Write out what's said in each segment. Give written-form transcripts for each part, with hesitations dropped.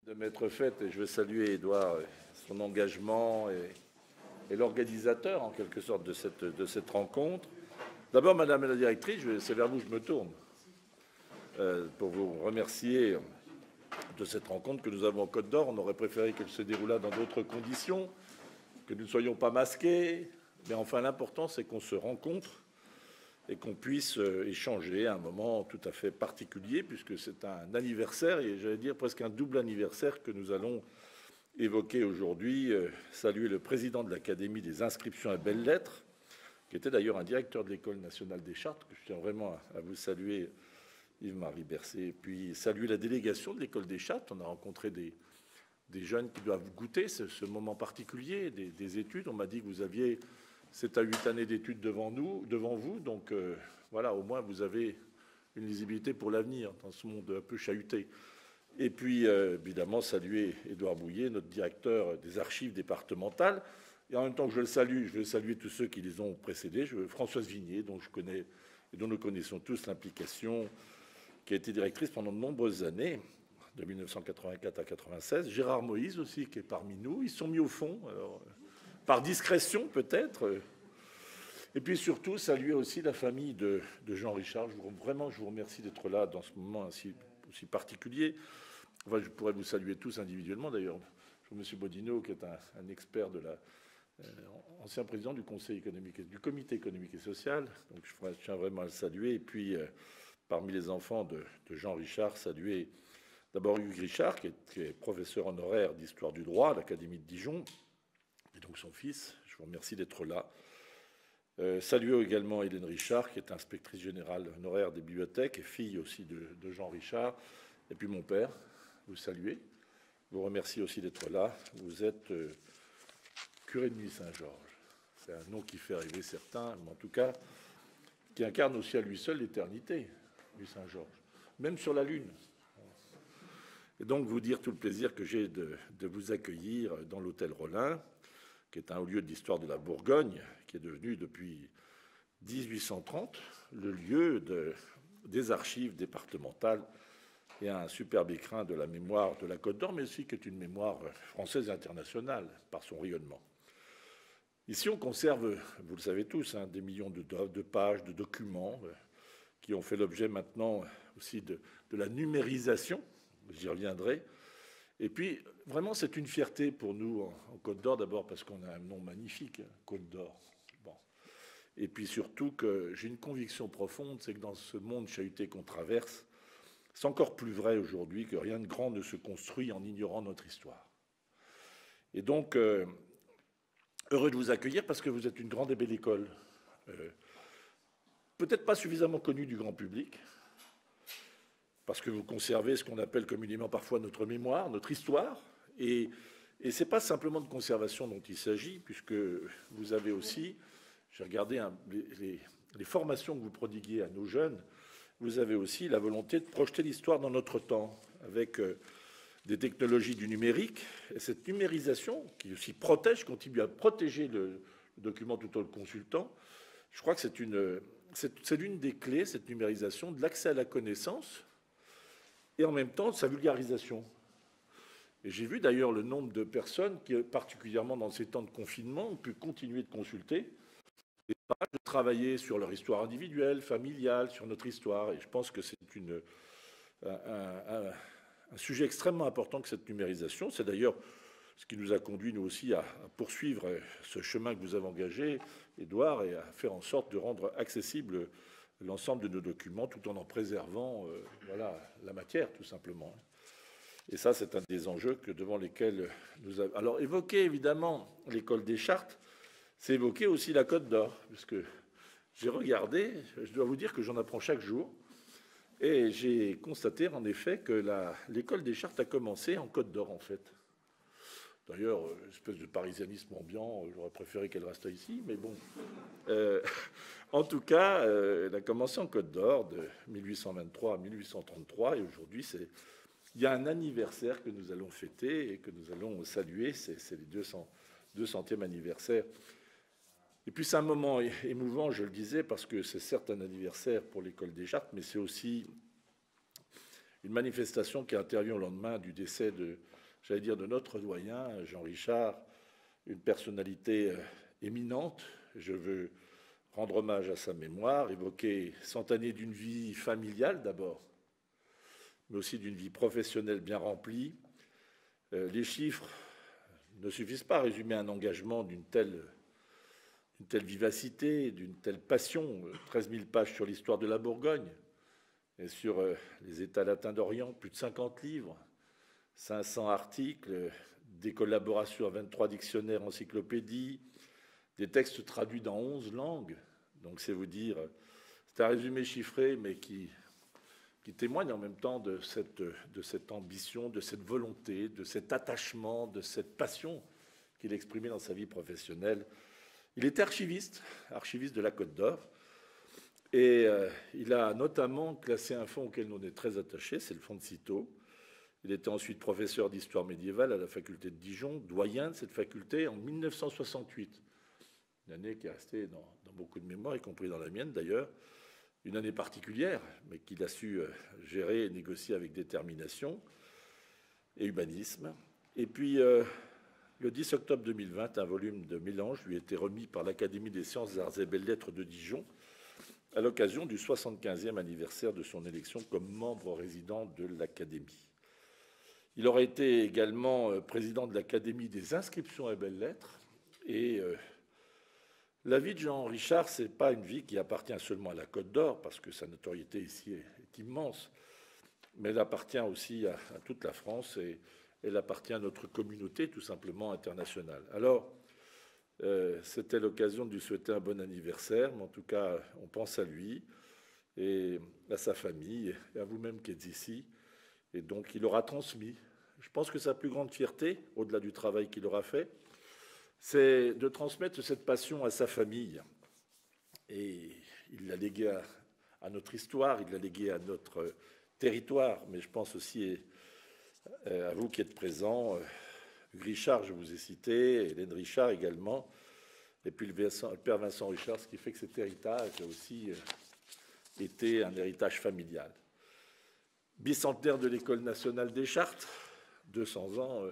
de m'être faite, et je veux saluer Édouard, son engagement et l'organisateur en quelque sorte de cette rencontre. D'abord, Madame la directrice, c'est vers vous que je me tourne pour vous remercier de cette rencontre que nous avons en Côte d'Or. On aurait préféré qu'elle se déroulât dans d'autres conditions, que nous ne soyons pas masqués, mais enfin l'important c'est qu'on se rencontre et qu'on puisse échanger à un moment tout à fait particulier, puisque c'est un anniversaire, et j'allais dire presque un double anniversaire que nous allons évoquer aujourd'hui. Saluer le président de l'Académie des inscriptions à belles-lettres, qui était d'ailleurs un directeur de l'École nationale des chartes, que je tiens vraiment à vous saluer, Yves-Marie Bercé, et puis saluer la délégation de l'École des chartes. On a rencontré des jeunes qui doivent goûter ce moment particulier des études. On m'a dit que vous aviez 7 à 8 années d'études devant vous, donc voilà, au moins vous avez une lisibilité pour l'avenir dans ce monde un peu chahuté. Et puis, évidemment, saluer Édouard Bouillet, notre directeur des archives départementales. Et en même temps que je le salue, je veux saluer tous ceux qui les ont précédés. Françoise Vignier, dont je connais et dont nous connaissons tous l'implication, qui a été directrice pendant de nombreuses années, de 1984 à 1996. Gérard Moïse aussi, qui est parmi nous. Ils sont mis au fond, alors, par discrétion peut-être. Et puis surtout, saluer aussi la famille de Jean Richard. Vraiment, je vous remercie d'être là dans ce moment aussi particulier. Enfin, je pourrais vous saluer tous individuellement, d'ailleurs. M. Bodino, qui est un expert de ancien président du Conseil économique, du Comité économique et social. Donc, je tiens vraiment à le saluer. Et puis, parmi les enfants de Jean Richard, saluer d'abord Hugues Richard, qui est professeur honoraire d'histoire du droit à l'Académie de Dijon, et donc son fils. Je vous remercie d'être là. Saluer également Hélène Richard, qui est inspectrice générale honoraire des bibliothèques et fille aussi de Jean Richard. Et puis mon père, vous saluez. Je vous remercie aussi d'être là. Vous êtes curé de Nuit-Saint-Georges. C'est un nom qui fait rêver certains, mais en tout cas, qui incarne aussi à lui seul l'éternité, Nuit-Saint-Georges, même sur la Lune. Et donc, vous dire tout le plaisir que j'ai de vous accueillir dans l'hôtel Rollin, qui est un haut lieu de l'histoire de la Bourgogne, qui est devenu depuis 1830 le lieu des archives départementales et un superbe écrin de la mémoire de la Côte d'Or, mais aussi qui est une mémoire française et internationale par son rayonnement. Ici, on conserve, vous le savez tous, des millions de pages, de documents qui ont fait l'objet maintenant aussi de la numérisation. J'y reviendrai. Et puis, vraiment, c'est une fierté pour nous en Côte d'Or, d'abord parce qu'on a un nom magnifique, Côte d'Or. Bon. Et puis surtout que j'ai une conviction profonde, c'est que dans ce monde chahuté qu'on traverse, c'est encore plus vrai aujourd'hui que rien de grand ne se construit en ignorant notre histoire. Et donc, heureux de vous accueillir parce que vous êtes une grande et belle école. Peut-être pas suffisamment connue du grand public, parce que vous conservez ce qu'on appelle communément parfois notre mémoire, notre histoire. Et ce n'est pas simplement de conservation dont il s'agit, puisque vous avez aussi, j'ai regardé les formations que vous prodiguez à nos jeunes, vous avez aussi la volonté de projeter l'histoire dans notre temps, avec des technologies du numérique. Et cette numérisation, qui aussi continue à protéger le document tout en le consultant, je crois que c'est l'une des clés, cette numérisation, de l'accès à la connaissance, et en même temps de sa vulgarisation. Et j'ai vu d'ailleurs le nombre de personnes qui, particulièrement dans ces temps de confinement, ont pu continuer de consulter et de travailler sur leur histoire individuelle, familiale, sur notre histoire. Et je pense que c'est un sujet extrêmement important que cette numérisation. C'est d'ailleurs ce qui nous a conduit, nous aussi, à poursuivre ce chemin que vous avez engagé, Édouard, et à faire en sorte de rendre accessible l'ensemble de nos documents tout en préservant la matière, tout simplement. Et ça, c'est un des enjeux devant lesquels nous avons... Alors, évoquer, évidemment, l'école des chartes, c'est évoquer aussi la Côte d'Or, puisque j'ai regardé, je dois vous dire que j'en apprends chaque jour, et j'ai constaté, en effet, que l'école des chartes a commencé en Côte d'Or, en fait. D'ailleurs, une espèce de parisianisme ambiant, j'aurais préféré qu'elle reste ici, mais bon. En tout cas, elle a commencé en Côte d'Or de 1823 à 1833, et aujourd'hui, il y a un anniversaire que nous allons fêter et que nous allons saluer, c'est les 200e anniversaire. Et puis c'est un moment émouvant, je le disais, parce que c'est certes un anniversaire pour l'école des chartes, mais c'est aussi une manifestation qui intervient au lendemain du décès de, j'allais dire, de notre doyen, Jean Richard, une personnalité éminente. Je veux rendre hommage à sa mémoire, évoquer 100 années d'une vie familiale d'abord, mais aussi d'une vie professionnelle bien remplie. Les chiffres ne suffisent pas à résumer un engagement d'une telle vivacité, d'une telle passion. 13 000 pages sur l'histoire de la Bourgogne et sur les États latins d'Orient, plus de 50 livres, 500 articles, des collaborations à 23 dictionnaires, encyclopédies, des textes traduits dans 11 langues. Donc c'est vous dire, c'est un résumé chiffré, mais qui témoigne en même temps de cette ambition, de cette volonté, de cet attachement, de cette passion qu'il exprimait dans sa vie professionnelle. Il était archiviste de la Côte d'Or, et il a notamment classé un fonds auquel nous on est très attachés, c'est le fonds de Cîteaux. Il était ensuite professeur d'histoire médiévale à la faculté de Dijon, doyen de cette faculté en 1968. Une année qui est restée dans beaucoup de mémoires, y compris dans la mienne d'ailleurs. Une année particulière, mais qu'il a su gérer et négocier avec détermination et humanisme. Et puis, le 10 octobre 2020, un volume de Mélange lui a été remis par l'Académie des sciences, arts et belles-lettres de Dijon à l'occasion du 75e anniversaire de son élection comme membre résident de l'Académie. Il aurait été également président de l'Académie des inscriptions et belles-lettres. Et la vie de Jean Richard, ce n'est pas une vie qui appartient seulement à la Côte d'Or, parce que sa notoriété ici est immense, mais elle appartient aussi à toute la France et elle appartient à notre communauté tout simplement internationale. Alors, c'était l'occasion de lui souhaiter un bon anniversaire, mais en tout cas, on pense à lui et à sa famille et à vous-même qui êtes ici. Et donc, il aura transmis. Je pense que sa plus grande fierté, au-delà du travail qu'il aura fait, c'est de transmettre cette passion à sa famille. Et il l'a légué à notre histoire, il l'a légué à notre territoire, mais je pense aussi à vous qui êtes présents. Richard, je vous ai cité, Hélène Richard également, et puis le père Vincent Richard, ce qui fait que cet héritage a aussi été un héritage familial. Bicentenaire de l'École nationale des Chartes, 200 ans,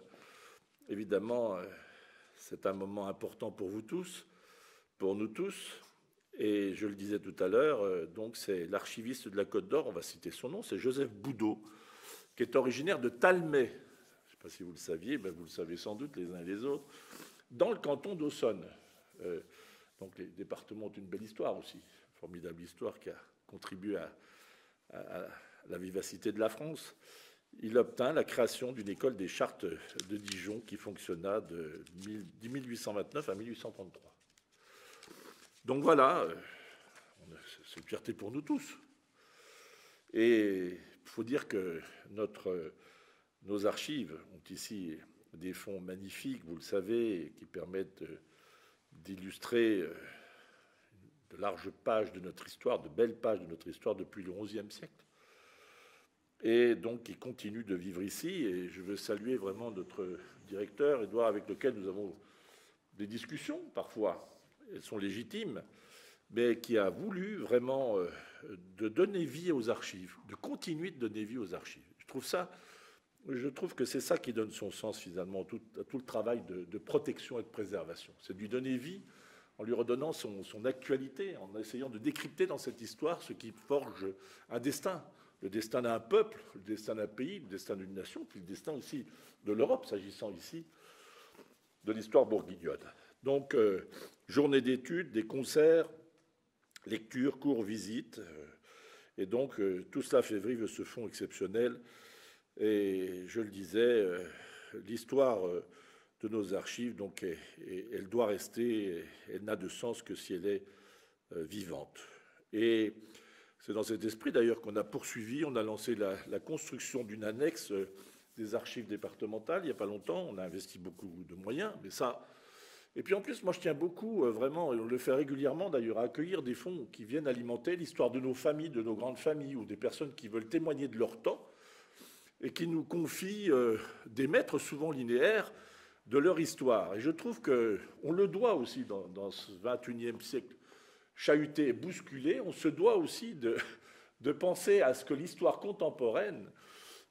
évidemment, c'est un moment important pour vous tous, pour nous tous, et je le disais tout à l'heure, donc c'est l'archiviste de la Côte d'Or, on va citer son nom, c'est Joseph Boudot, qui est originaire de Talmay. Je ne sais pas si vous le saviez, ben vous le savez sans doute les uns et les autres, dans le canton d'Aussonne. Donc les départements ont une belle histoire aussi, une formidable histoire qui a contribué à la vivacité de la France. Il obtint la création d'une école des chartes de Dijon qui fonctionna de 1829 à 1833. Donc voilà, c'est une fierté pour nous tous. Et il faut dire que nos archives ont ici des fonds magnifiques, vous le savez, qui permettent d'illustrer de larges pages de notre histoire, de belles pages de notre histoire depuis le XIe siècle. Et donc qui continuent de vivre ici. Et je veux saluer vraiment notre directeur, Édouard, avec lequel nous avons des discussions parfois. Elles sont légitimes, mais qui a voulu vraiment de donner vie aux archives, de continuer de donner vie aux archives. Je trouve que c'est ça qui donne son sens finalement à tout le travail de protection et de préservation. C'est de lui donner vie en lui redonnant son actualité, en essayant de décrypter dans cette histoire ce qui forge un destin. Le destin d'un peuple, le destin d'un pays, le destin d'une nation, puis le destin aussi de l'Europe, s'agissant ici de l'histoire bourguignonne. Donc, journée d'études, des concerts, lectures, cours, visites. Et donc, tout cela fait vivre ce fonds exceptionnel. Et je le disais, l'histoire de nos archives, donc, elle doit rester, elle n'a de sens que si elle est vivante. Et c'est dans cet esprit, d'ailleurs, qu'on a poursuivi, on a lancé la construction d'une annexe des archives départementales il n'y a pas longtemps. On a investi beaucoup de moyens, mais ça... Et puis en plus, moi je tiens beaucoup, vraiment, et on le fait régulièrement d'ailleurs, à accueillir des fonds qui viennent alimenter l'histoire de nos familles, de nos grandes familles, ou des personnes qui veulent témoigner de leur temps, et qui nous confient des maîtres souvent linéaires de leur histoire. Et je trouve qu'on le doit aussi dans ce XXIe siècle chahuté et bousculé, on se doit aussi de penser à ce que l'histoire contemporaine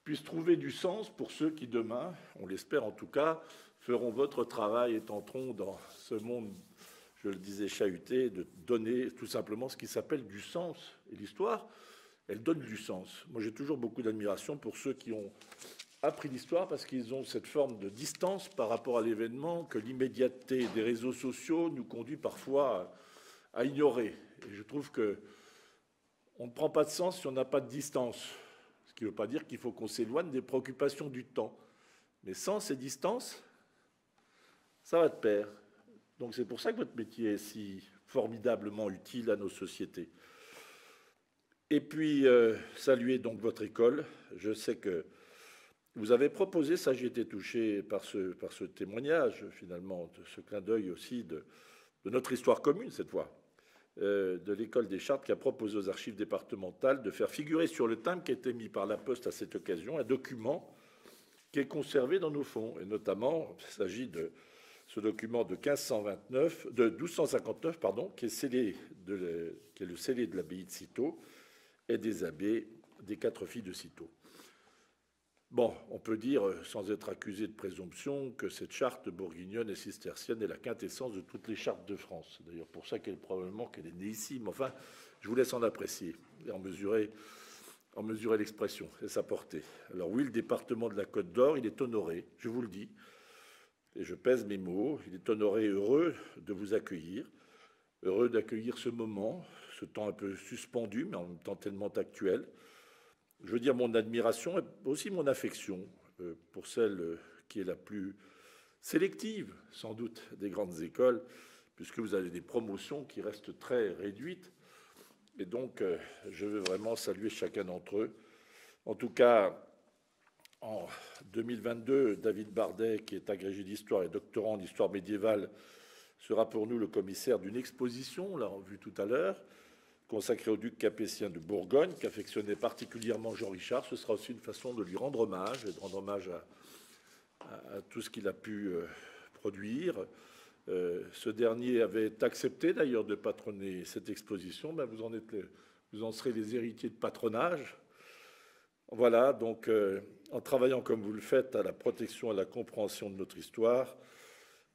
puisse trouver du sens pour ceux qui, demain, on l'espère en tout cas, feront votre travail et tenteront dans ce monde, je le disais, chahuté, de donner tout simplement ce qui s'appelle du sens. Et l'histoire, elle donne du sens. Moi, j'ai toujours beaucoup d'admiration pour ceux qui ont appris l'histoire parce qu'ils ont cette forme de distance par rapport à l'événement que l'immédiateté des réseaux sociaux nous conduit parfois à ignorer. Et je trouve qu'on ne prend pas de sens si on n'a pas de distance. Ce qui ne veut pas dire qu'il faut qu'on s'éloigne des préoccupations du temps. Mais sans ces distances, ça va de pair. Donc c'est pour ça que votre métier est si formidablement utile à nos sociétés. Et puis, saluer donc votre école. Je sais que vous avez proposé, ça j'ai été touché par ce témoignage, finalement, de ce clin d'œil aussi de notre histoire commune, cette fois, de l'École des Chartes, qui a proposé aux archives départementales de faire figurer sur le timbre qui a été mis par la Poste à cette occasion un document qui est conservé dans nos fonds. Et notamment, il s'agit de ce document de 1259, qui est le scellé de l'abbaye de Cîteaux et des abbés des 4 filles de Cîteaux. Bon, on peut dire, sans être accusé de présomption, que cette charte bourguignonne et cistercienne est la quintessence de toutes les chartes de France. C'est d'ailleurs pour ça probablement qu'elle est née ici. Mais enfin, je vous laisse en apprécier et en mesurer l'expression et sa portée. Alors oui, le département de la Côte d'Or, il est honoré, je vous le dis, et je pèse mes mots, il est honoré et heureux de vous accueillir, heureux d'accueillir ce moment, ce temps un peu suspendu, mais en même temps tellement actuel. Je veux dire mon admiration et aussi mon affection pour celle qui est la plus sélective, sans doute, des grandes écoles, puisque vous avez des promotions qui restent très réduites. Et donc, je veux vraiment saluer chacun d'entre eux. En tout cas, en 2022, David Bardet, qui est agrégé d'histoire et doctorant d'histoire médiévale, sera pour nous le commissaire d'une exposition, on l'a vu tout à l'heure, consacré au duc capétien de Bourgogne, qu'affectionnait particulièrement Jean Richard. Ce sera aussi une façon de lui rendre hommage, et de rendre hommage à tout ce qu'il a pu produire. Ce dernier avait accepté d'ailleurs de patronner cette exposition. Ben, vous en serez les héritiers de patronage. Voilà, donc en travaillant comme vous le faites à la protection et à la compréhension de notre histoire,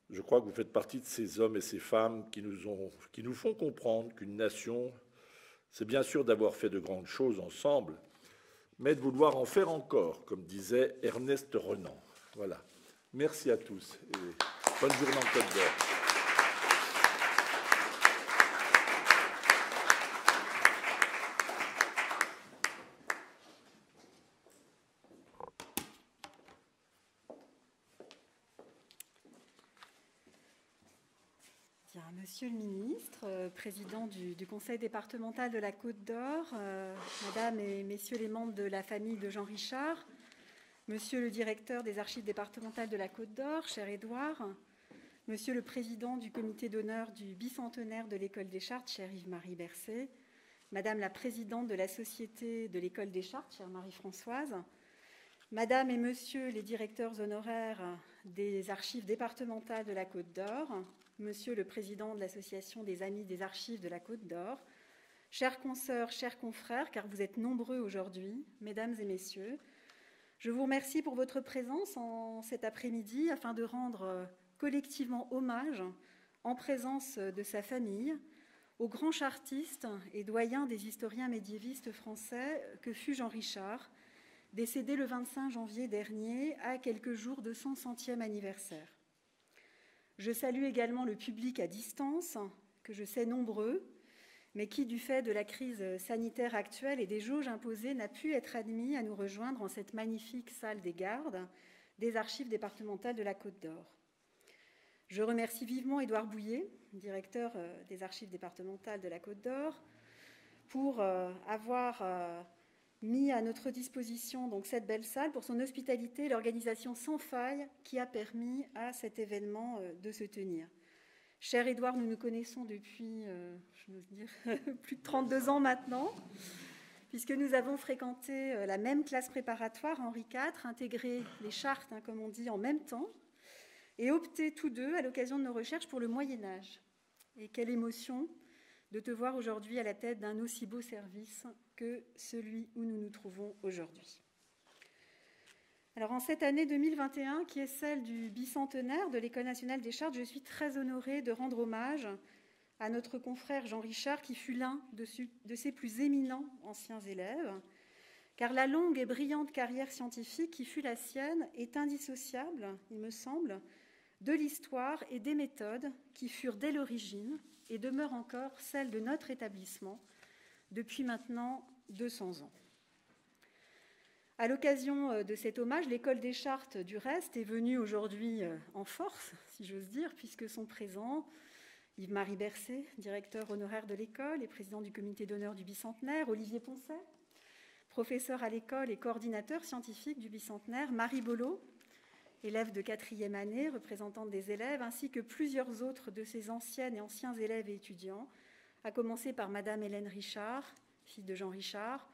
je crois que vous faites partie de ces hommes et ces femmes qui nous font comprendre qu'une nation, c'est bien sûr d'avoir fait de grandes choses ensemble, mais de vouloir en faire encore, comme disait Ernest Renan. Voilà. Merci à tous et bonne journée en Côte d'Or. Monsieur le ministre, président du Conseil départemental de la Côte d'Or, Madame et Messieurs les membres de la famille de Jean Richard, Monsieur le directeur des archives départementales de la Côte d'Or, cher Édouard, Monsieur le président du comité d'honneur du bicentenaire de l'École des Chartes, cher Yves-Marie Bercé, Madame la présidente de la Société de l'École des Chartes, chère Marie-Françoise, Madame et Monsieur les directeurs honoraires des archives départementales de la Côte d'Or, Monsieur le président de l'Association des Amis des Archives de la Côte d'Or, chères consoeurs, chers confrères, car vous êtes nombreux aujourd'hui, mesdames et messieurs, je vous remercie pour votre présence en cet après-midi afin de rendre collectivement hommage, en présence de sa famille, au grand chartiste et doyen des historiens médiévistes français que fut Jean Richard, décédé le 25 janvier dernier à quelques jours de son 100e anniversaire. Je salue également le public à distance, que je sais nombreux, mais qui, du fait de la crise sanitaire actuelle et des jauges imposées, n'a pu être admis à nous rejoindre en cette magnifique salle des gardes des archives départementales de la Côte d'Or. Je remercie vivement Édouard Bouillet, directeur des archives départementales de la Côte d'Or, pour avoir mis à notre disposition donc cette belle salle, pour son hospitalité et l'organisation sans faille qui a permis à cet événement de se tenir. Cher Édouard, nous nous connaissons depuis, je n'ose dire, plus de 32 ans maintenant, puisque nous avons fréquenté la même classe préparatoire, Henri IV, intégré les chartes, comme on dit, en même temps, et opté tous deux, à l'occasion de nos recherches, pour le Moyen-Âge. Et quelle émotion de te voir aujourd'hui à la tête d'un aussi beau service que celui où nous nous trouvons aujourd'hui. Alors, en cette année 2021, qui est celle du bicentenaire de l'École nationale des Chartes, je suis très honorée de rendre hommage à notre confrère Jean Richard, qui fut l'un de ses plus éminents anciens élèves, car la longue et brillante carrière scientifique qui fut la sienne est indissociable, il me semble, de l'histoire et des méthodes qui furent dès l'origine et demeurent encore celles de notre établissement depuis maintenant 200 ans. À l'occasion de cet hommage, l'École des Chartes, du reste, est venue aujourd'hui en force, si j'ose dire, puisque sont présents Yves-Marie Bercé, directeur honoraire de l'école et président du comité d'honneur du bicentenaire, Olivier Poncet, professeur à l'école et coordinateur scientifique du bicentenaire, Marie Bollot, élève de 4e année, représentante des élèves, ainsi que plusieurs autres de ses anciennes et anciens élèves et étudiants, à commencer par Madame Hélène Richard, fille de Jean Richard,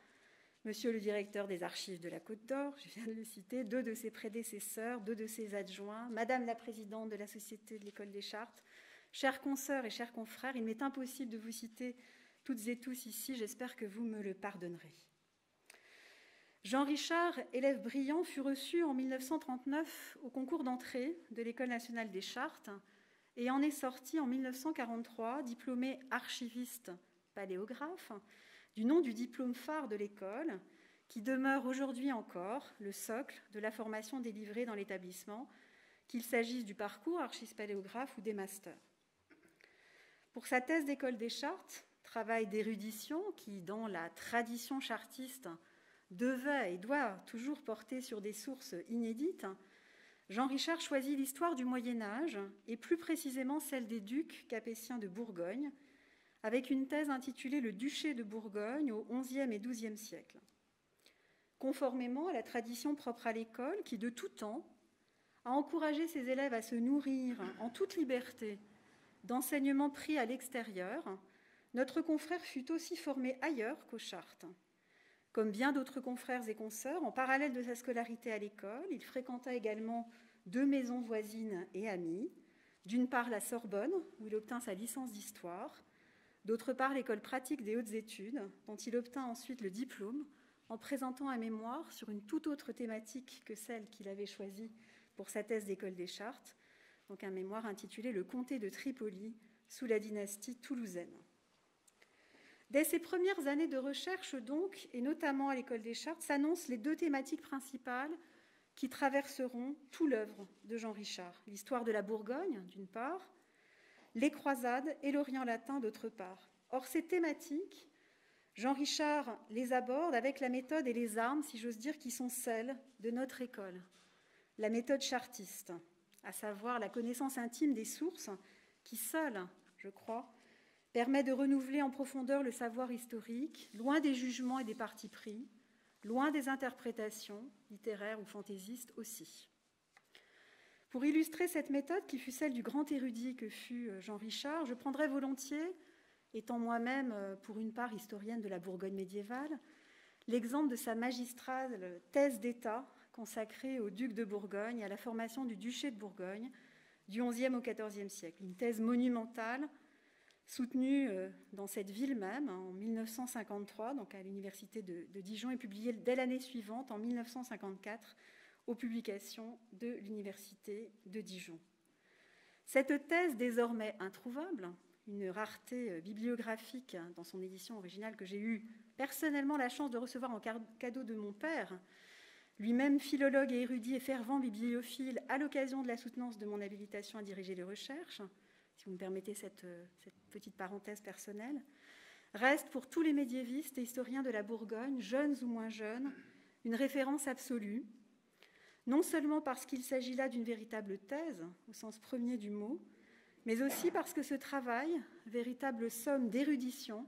Monsieur le directeur des archives de la Côte d'Or, je viens de le citer, 2 de ses prédécesseurs, 2 de ses adjoints, Madame la présidente de la Société de l'École des Chartes. Chers consoeurs et chers confrères, il m'est impossible de vous citer toutes et tous ici, j'espère que vous me le pardonnerez. Jean Richard, élève brillant, fut reçu en 1939 au concours d'entrée de l'École nationale des Chartes et en est sorti en 1943, diplômé archiviste paléographe, du nom du diplôme phare de l'école, qui demeure aujourd'hui encore le socle de la formation délivrée dans l'établissement, qu'il s'agisse du parcours archiviste-paléographe ou des masters. Pour sa thèse d'école des chartes, travail d'érudition qui, dans la tradition chartiste, devait et doit toujours porter sur des sources inédites, Jean Richard choisit l'histoire du Moyen-Âge, et plus précisément celle des ducs capétiens de Bourgogne, avec une thèse intitulée « Le duché de Bourgogne au XIe et XIIe siècle ». Conformément à la tradition propre à l'école, qui de tout temps a encouragé ses élèves à se nourrir en toute liberté d'enseignements pris à l'extérieur, notre confrère fut aussi formé ailleurs qu'aux Chartes. Comme bien d'autres confrères et consoeurs, en parallèle de sa scolarité à l'école, il fréquenta également 2 maisons voisines et amies, d'une part la Sorbonne, où il obtint sa licence d'histoire, d'autre part l'école pratique des hautes études, dont il obtint ensuite le diplôme, en présentant un mémoire sur une toute autre thématique que celle qu'il avait choisie pour sa thèse d'école des Chartes, donc un mémoire intitulé « Le comté de Tripoli sous la dynastie toulousaine ». Dès ses premières années de recherche, donc, et notamment à l'école des Chartes, s'annoncent les 2 thématiques principales qui traverseront tout l'œuvre de Jean Richard. L'histoire de la Bourgogne, d'une part, les croisades et l'Orient latin, d'autre part. Or, ces thématiques, Jean Richard les aborde avec la méthode et les armes, si j'ose dire, qui sont celles de notre école. La méthode chartiste, à savoir la connaissance intime des sources qui, seule, je crois, permet de renouveler en profondeur le savoir historique, loin des jugements et des partis pris, loin des interprétations, littéraires ou fantaisistes aussi. Pour illustrer cette méthode, qui fut celle du grand érudit que fut Jean Richard, je prendrai volontiers, étant moi-même pour une part historienne de la Bourgogne médiévale, l'exemple de sa magistrale thèse d'État consacrée au duc de Bourgogne et à la formation du duché de Bourgogne du XIe au XIVe siècle. Une thèse monumentale soutenue dans cette ville même en 1953, donc à l'université de Dijon, et publiée dès l'année suivante, en 1954, aux publications de l'université de Dijon. Cette thèse, désormais introuvable, une rareté bibliographique dans son édition originale que j'ai eu personnellement la chance de recevoir en cadeau de mon père, lui-même philologue et érudit et fervent bibliophile, à l'occasion de la soutenance de mon habilitation à diriger les recherches, si vous me permettez cette petite parenthèse personnelle, reste pour tous les médiévistes et historiens de la Bourgogne, jeunes ou moins jeunes, une référence absolue, non seulement parce qu'il s'agit là d'une véritable thèse, au sens premier du mot, mais aussi parce que ce travail, véritable somme d'érudition,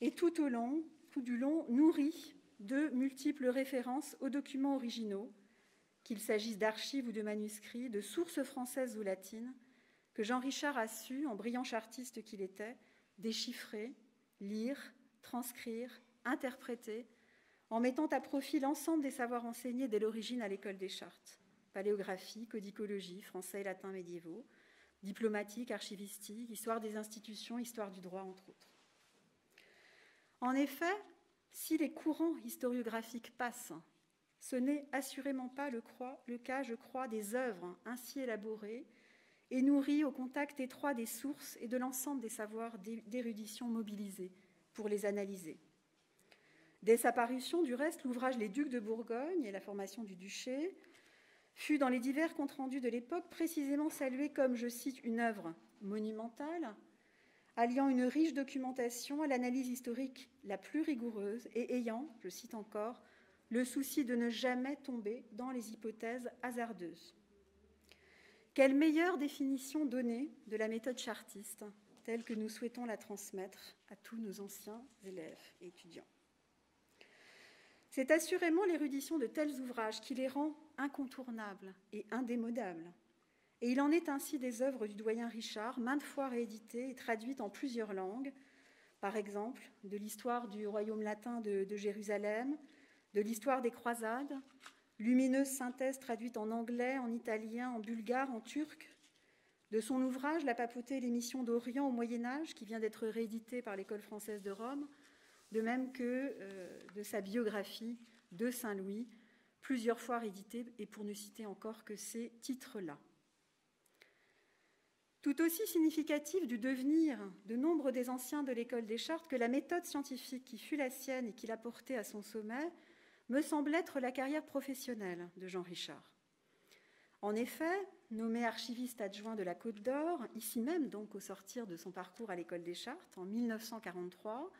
est tout du long nourri de multiples références aux documents originaux, qu'il s'agisse d'archives ou de manuscrits, de sources françaises ou latines, que Jean Richard a su, en brillant chartiste qu'il était, déchiffrer, lire, transcrire, interpréter, en mettant à profit l'ensemble des savoirs enseignés dès l'origine à l'école des Chartes, paléographie, codicologie, français et latin médiévaux, diplomatique, archivistique, histoire des institutions, histoire du droit, entre autres. En effet, si les courants historiographiques passent, Ce n'est assurément pas le cas, je crois, des œuvres ainsi élaborées et nourries au contact étroit des sources et de l'ensemble des savoirs d'érudition mobilisés pour les analyser. Dès sa parution, du reste, l'ouvrage « Les Ducs de Bourgogne » et la formation du duché fut, dans les divers comptes rendus de l'époque, précisément salué comme, je cite, une œuvre monumentale, alliant une riche documentation à l'analyse historique la plus rigoureuse et ayant, je cite encore, le souci de ne jamais tomber dans les hypothèses hasardeuses. Quelle meilleure définition donner de la méthode chartiste, telle que nous souhaitons la transmettre à tous nos anciens élèves et étudiants. C'est assurément l'érudition de tels ouvrages qui les rend incontournables et indémodables. Et il en est ainsi des œuvres du doyen Richard, maintes fois rééditées et traduites en plusieurs langues, par exemple de l'histoire du royaume latin de Jérusalem, de l'histoire des croisades, lumineuse synthèse traduite en anglais, en italien, en bulgare, en turc, de son ouvrage « La papauté et les missions d'Orient au Moyen-Âge » qui vient d'être réédité par l'École française de Rome, de même que de sa biographie de Saint-Louis, plusieurs fois rééditée, et pour ne citer encore que ces titres-là. Tout aussi significatif du devenir de nombre des anciens de l'École des Chartes que la méthode scientifique qui fut la sienne et qui l'a portée à son sommet me semble être la carrière professionnelle de Jean Richard. En effet, nommé archiviste adjoint de la Côte d'Or, ici même donc au sortir de son parcours à l'École des Chartes en 1943,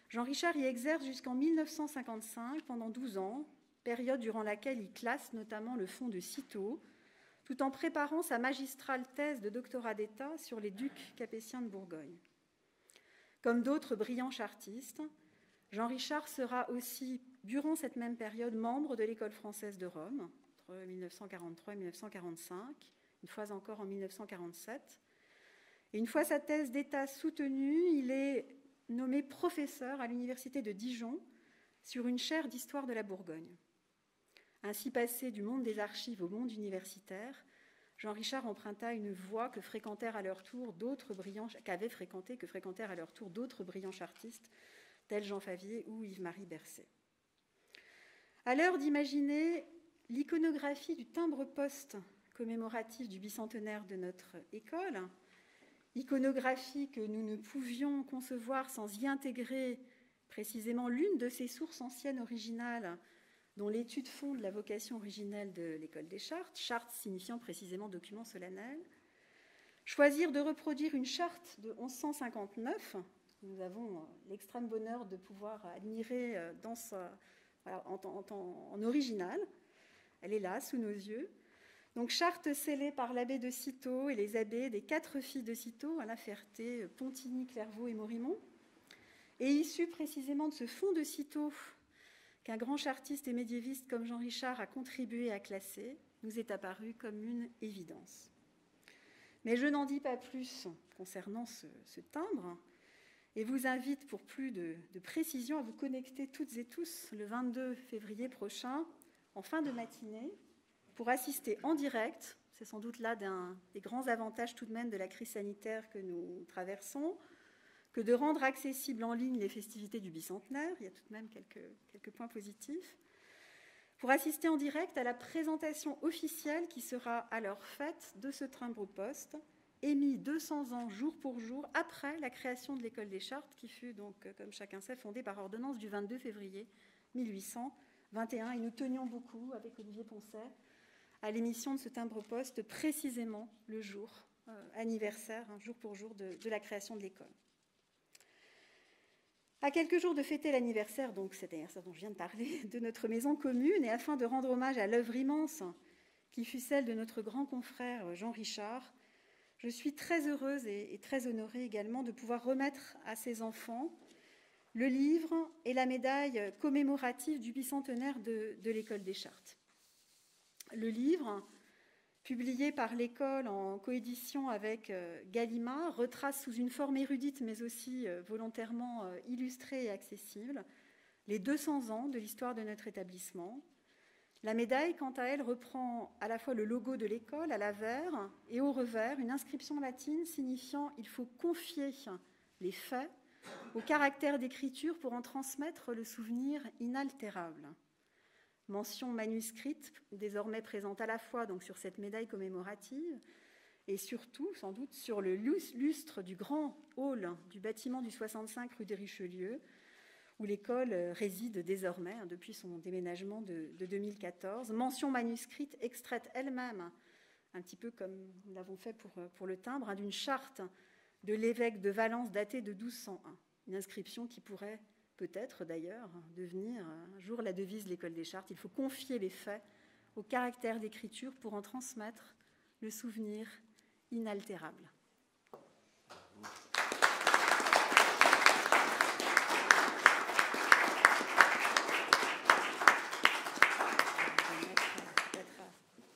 Jean Richard y exerce jusqu'en 1955, pendant 12 ans, période durant laquelle il classe notamment le fonds de Cîteaux, tout en préparant sa magistrale thèse de doctorat d'État sur les ducs capétiens de Bourgogne. Comme d'autres brillants chartistes, Jean Richard sera aussi, durant cette même période, membre de l'École française de Rome, entre 1943 et 1945, une fois encore en 1947. Et une fois sa thèse d'État soutenue, il est nommé professeur à l'université de Dijon sur une chaire d'histoire de la Bourgogne. Ainsi passé du monde des archives au monde universitaire, Jean Richard emprunta une voie que fréquentèrent à leur tour d'autres brillants chartistes, tels Jean Favier ou Yves-Marie Bercé. À l'heure d'imaginer l'iconographie du timbre-poste commémoratif du bicentenaire de notre école, iconographie que nous ne pouvions concevoir sans y intégrer précisément l'une de ces sources anciennes originales dont l'étude fonde la vocation originelle de l'École des Chartes, charte signifiant précisément document solennel, choisir de reproduire une charte de 1159, nous avons l'extrême bonheur de pouvoir admirer en original, elle est là, sous nos yeux. Donc, charte scellée par l'abbé de Cîteaux et les abbés des 4 filles de Cîteaux, La Ferté, Pontigny, Clairvaux et Morimont, et issue précisément de ce fonds de Cîteaux qu'un grand chartiste et médiéviste comme Jean Richard a contribué à classer, nous est apparu comme une évidence. Mais je n'en dis pas plus concernant ce timbre, et vous invite pour plus de précision à vous connecter toutes et tous le 22 février prochain, en fin de matinée, pour assister en direct, c'est sans doute là des grands avantages tout de même de la crise sanitaire que nous traversons, que de rendre accessibles en ligne les festivités du bicentenaire, il y a tout de même quelques points positifs, pour assister en direct à la présentation officielle qui sera alors faite de ce timbre-poste, émis 200 ans jour pour jour après la création de l'École des Chartes, qui fut donc, comme chacun sait, fondée par ordonnance du 22 février 1821. Et nous tenions beaucoup, avec Olivier Poncet, à l'émission de ce timbre-poste, précisément le jour anniversaire, jour pour jour, de la création de l'école. À quelques jours de fêter l'anniversaire, donc cet anniversaire dont je viens de parler, de notre maison commune, et afin de rendre hommage à l'œuvre immense qui fut celle de notre grand confrère Jean Richard, je suis très heureuse et très honorée également de pouvoir remettre à ses enfants le livre et la médaille commémorative du bicentenaire de l'École des Chartes. Le livre, publié par l'école en coédition avec Gallimard, retrace sous une forme érudite mais aussi volontairement illustrée et accessible les 200 ans de l'histoire de notre établissement. La médaille, quant à elle, reprend à la fois le logo de l'école à l'avers et au revers une inscription latine signifiant « il faut confier les faits au caractère d'écriture pour en transmettre le souvenir inaltérable ». mention manuscrite, désormais présente à la fois donc, sur cette médaille commémorative et surtout, sans doute, sur le lustre du grand hall du bâtiment du 65 rue de Richelieu, où l'école réside désormais, depuis son déménagement de 2014. Mention manuscrite extraite elle-même, un petit peu comme nous l'avons fait pour le timbre, d'une charte de l'évêque de Valence datée de 1201. Une inscription qui pourrait peut-être d'ailleurs devenir un jour la devise de l'école des chartes. Il faut confier les faits au caractère d'écriture pour en transmettre le souvenir inaltérable. Peut-être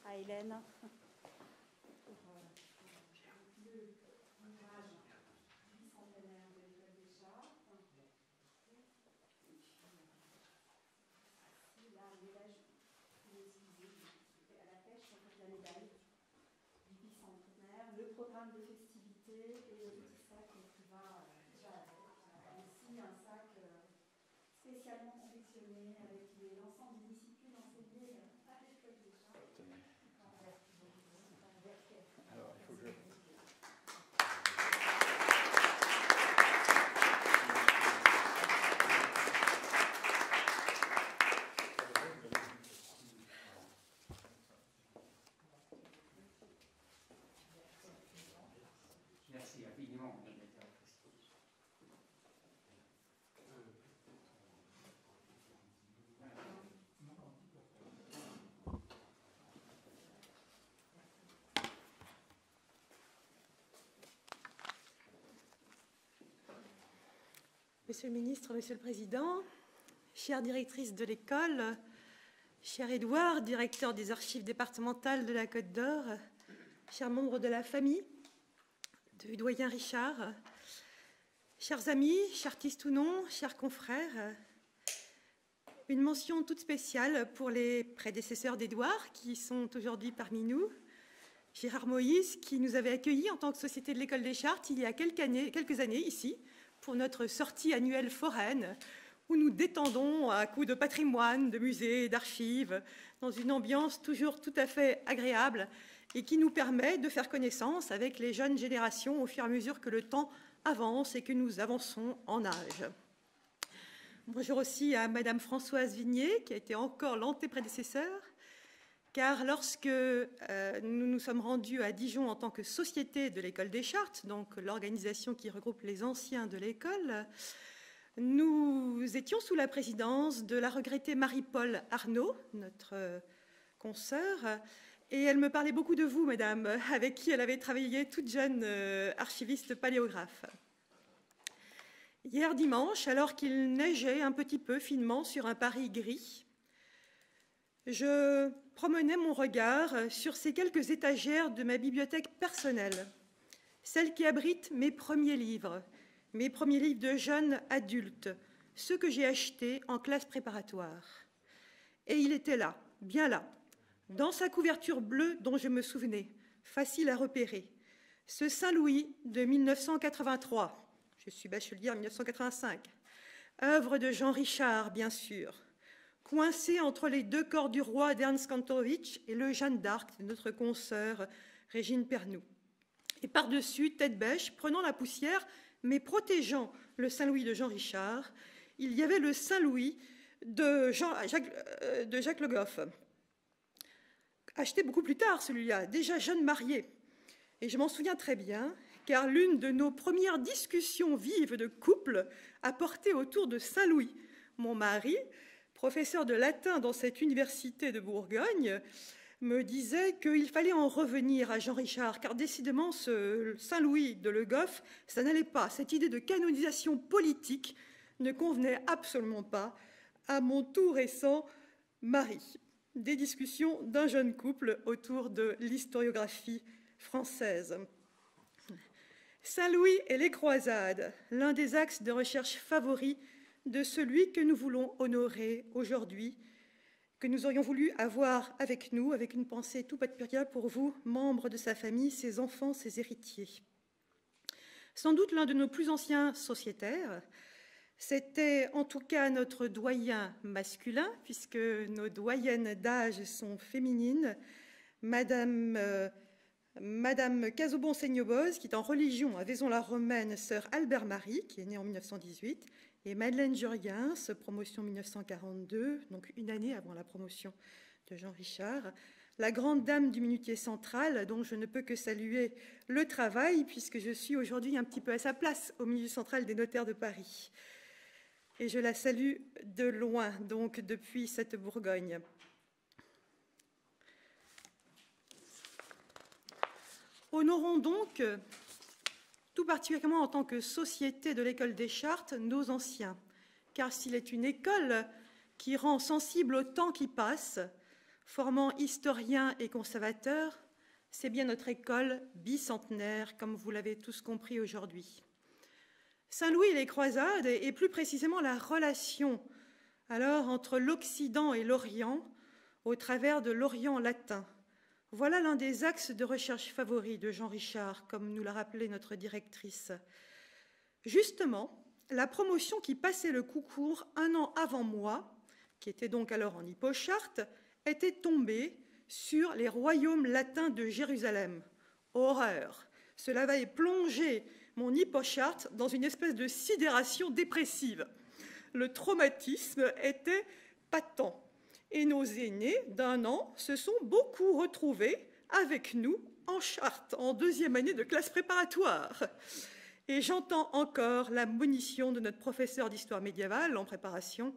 à Hélène. Le programme de festivités et le petit sac qui va avec. Ici, un sac spécialement confectionné avec l'ensemble des disciplines enseignées à l'école des chartes. Alors, il faut que je... Merci infiniment. Monsieur le ministre, Monsieur le Président, chère directrice de l'école, cher Édouard, directeur des archives départementales de la Côte d'Or, chers membres de la famille du doyen Richard, chers amis, chers artistes ou non, chers confrères, une mention toute spéciale pour les prédécesseurs d'Édouard qui sont aujourd'hui parmi nous. Gérard Moïse, qui nous avait accueillis en tant que Société de l'École des Chartes il y a quelques années ici, pour notre sortie annuelle foraine, où nous détendons à coups de patrimoine, de musées, d'archives, dans une ambiance toujours tout à fait agréable et qui nous permet de faire connaissance avec les jeunes générations au fur et à mesure que le temps avance et que nous avançons en âge. Bonjour aussi à Madame Françoise Vignier, qui a été encore l'antéprédécesseur, car lorsque nous nous sommes rendus à Dijon en tant que Société de l'École des Chartes, donc l'organisation qui regroupe les anciens de l'école, nous étions sous la présidence de la regrettée Marie-Paul Arnaud, notre consoeur, et elle me parlait beaucoup de vous, Madame, avec qui elle avait travaillé toute jeune archiviste paléographe. Hier dimanche, alors qu'il neigeait un petit peu finement sur un Paris gris, je promenais mon regard sur ces quelques étagères de ma bibliothèque personnelle, celle qui abrite mes premiers livres de jeunes adultes, ceux que j'ai achetés en classe préparatoire. Et il était là, bien là, dans sa couverture bleue dont je me souvenais, facile à repérer, ce Saint-Louis de 1983, je suis bachelière 1985, œuvre de Jean Richard, bien sûr, coincé entre les deux corps du roi d'Ernst Kantorowicz et le Jeanne d'Arc de notre consoeur Régine Pernoud. Et par-dessus, tête bêche, prenant la poussière, mais protégeant le Saint-Louis de Jean Richard, il y avait le Saint-Louis de Jacques Le Goff. Acheté beaucoup plus tard, celui-là, déjà jeune marié. Et je m'en souviens très bien, car l'une de nos premières discussions vives de couple a porté autour de Saint-Louis. Mon mari, professeur de latin dans cette université de Bourgogne, me disait qu'il fallait en revenir à Jean Richard, car décidément, ce Saint-Louis de Le Goff, ça n'allait pas. Cette idée de canonisation politique ne convenait absolument pas à mon tout récent mari. Des discussions d'un jeune couple autour de l'historiographie française. Saint-Louis et les croisades, l'un des axes de recherche favoris de celui que nous voulons honorer aujourd'hui, que nous aurions voulu avoir avec nous, avec une pensée tout particulière pour vous, membres de sa famille, ses enfants, ses héritiers. Sans doute l'un de nos plus anciens sociétaires, C'était en tout cas notre doyen masculin, puisque nos doyennes d'âge sont féminines, Madame Casaubon-Seignoboz, qui est en religion à Vaison-la-Romaine, sœur Albert-Marie, qui est née en 1918, et Madeleine Jurgens, promotion 1942, donc une année avant la promotion de Jean Richard, la grande dame du minutier central, dont je ne peux que saluer le travail, puisque je suis aujourd'hui un petit peu à sa place au milieu central des notaires de Paris. Et je la salue de loin, donc depuis cette Bourgogne. Honorons donc, tout particulièrement en tant que société de l'école des Chartes, nos anciens, car s'il est une école qui rend sensible au temps qui passe, formant historiens et conservateurs, c'est bien notre école bicentenaire, comme vous l'avez tous compris aujourd'hui. Saint-Louis et les croisades, et plus précisément la relation alors entre l'Occident et l'Orient au travers de l'Orient latin. Voilà l'un des axes de recherche favoris de Jean Richard, comme nous l'a rappelé notre directrice. Justement, la promotion qui passait le concours un an avant moi, qui était donc alors en hippocharte, était tombée sur les royaumes latins de Jérusalem. Horreur! Cela avait plongé mon hippocharte dans une espèce de sidération dépressive. Le traumatisme était patent. Et nos aînés d'un an se sont beaucoup retrouvés avec nous en Chartes, en deuxième année de classe préparatoire. Et j'entends encore la monition de notre professeur d'histoire médiévale en préparation.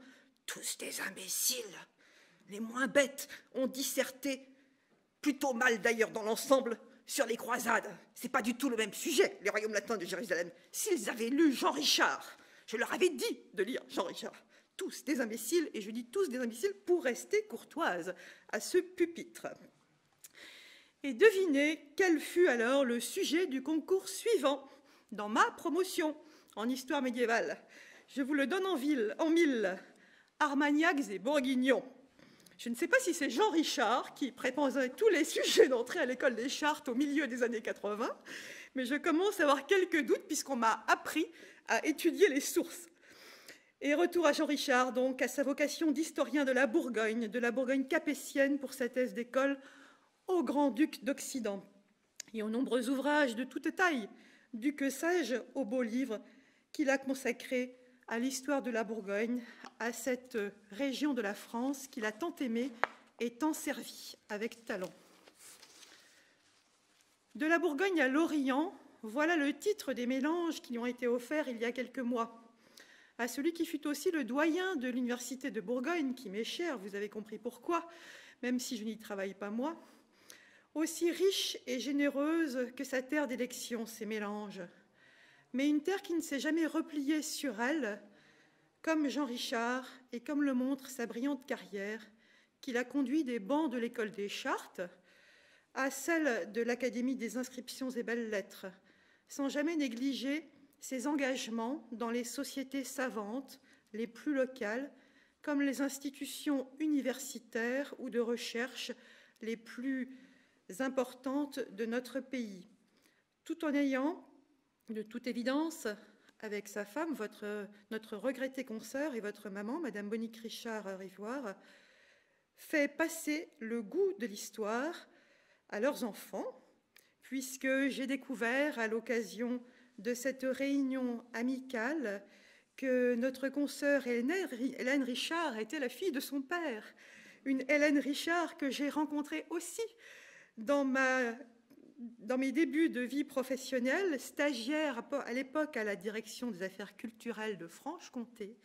Tous des imbéciles, les moins bêtes ont disserté, plutôt mal d'ailleurs dans l'ensemble, sur les croisades. C'est pas du tout le même sujet, les royaumes latins de Jérusalem. S'ils avaient lu Jean Richard, je leur avais dit de lire Jean Richard. Tous des imbéciles, et je dis tous des imbéciles pour rester courtoise à ce pupitre. Et devinez quel fut alors le sujet du concours suivant dans ma promotion en histoire médiévale. Je vous le donne en mille. Armagnacs et Bourguignons. Je ne sais pas si c'est Jean Richard qui préposait tous les sujets d'entrée à l'école des Chartes au milieu des années 80, mais je commence à avoir quelques doutes puisqu'on m'a appris à étudier les sources. Et retour à Jean Richard, donc, à sa vocation d'historien de la Bourgogne capétienne pour sa thèse d'école au Grand-Duc d'Occident, et aux nombreux ouvrages de toute taille, du que sais-je au beau livre qu'il a consacré à l'histoire de la Bourgogne, à cette région de la France qu'il a tant aimée et tant servie avec talent. De la Bourgogne à l'Orient, voilà le titre des mélanges qui lui ont été offerts il y a quelques mois. À celui qui fut aussi le doyen de l'Université de Bourgogne, qui m'est cher, vous avez compris pourquoi, même si je n'y travaille pas moi, aussi riche et généreuse que sa terre d'élection, ces mélanges, mais une terre qui ne s'est jamais repliée sur elle, comme Jean Richard et comme le montre sa brillante carrière, qui l'a conduit des bancs de l'école des Chartes à celle de l'Académie des inscriptions et belles-lettres, sans jamais négliger ses engagements dans les sociétés savantes les plus locales, comme les institutions universitaires ou de recherche les plus importantes de notre pays, tout en ayant, de toute évidence, avec sa femme, notre regrettée consoeur et votre maman, Madame Monique Richard-Rivoire, fait passer le goût de l'histoire à leurs enfants, puisque j'ai découvert à l'occasion de cette réunion amicale que notre consoeur Hélène Richard était la fille de son père, une Hélène Richard que j'ai rencontrée aussi dans mes débuts de vie professionnelle, stagiaire à l'époque à la direction des affaires culturelles de Franche-Comté,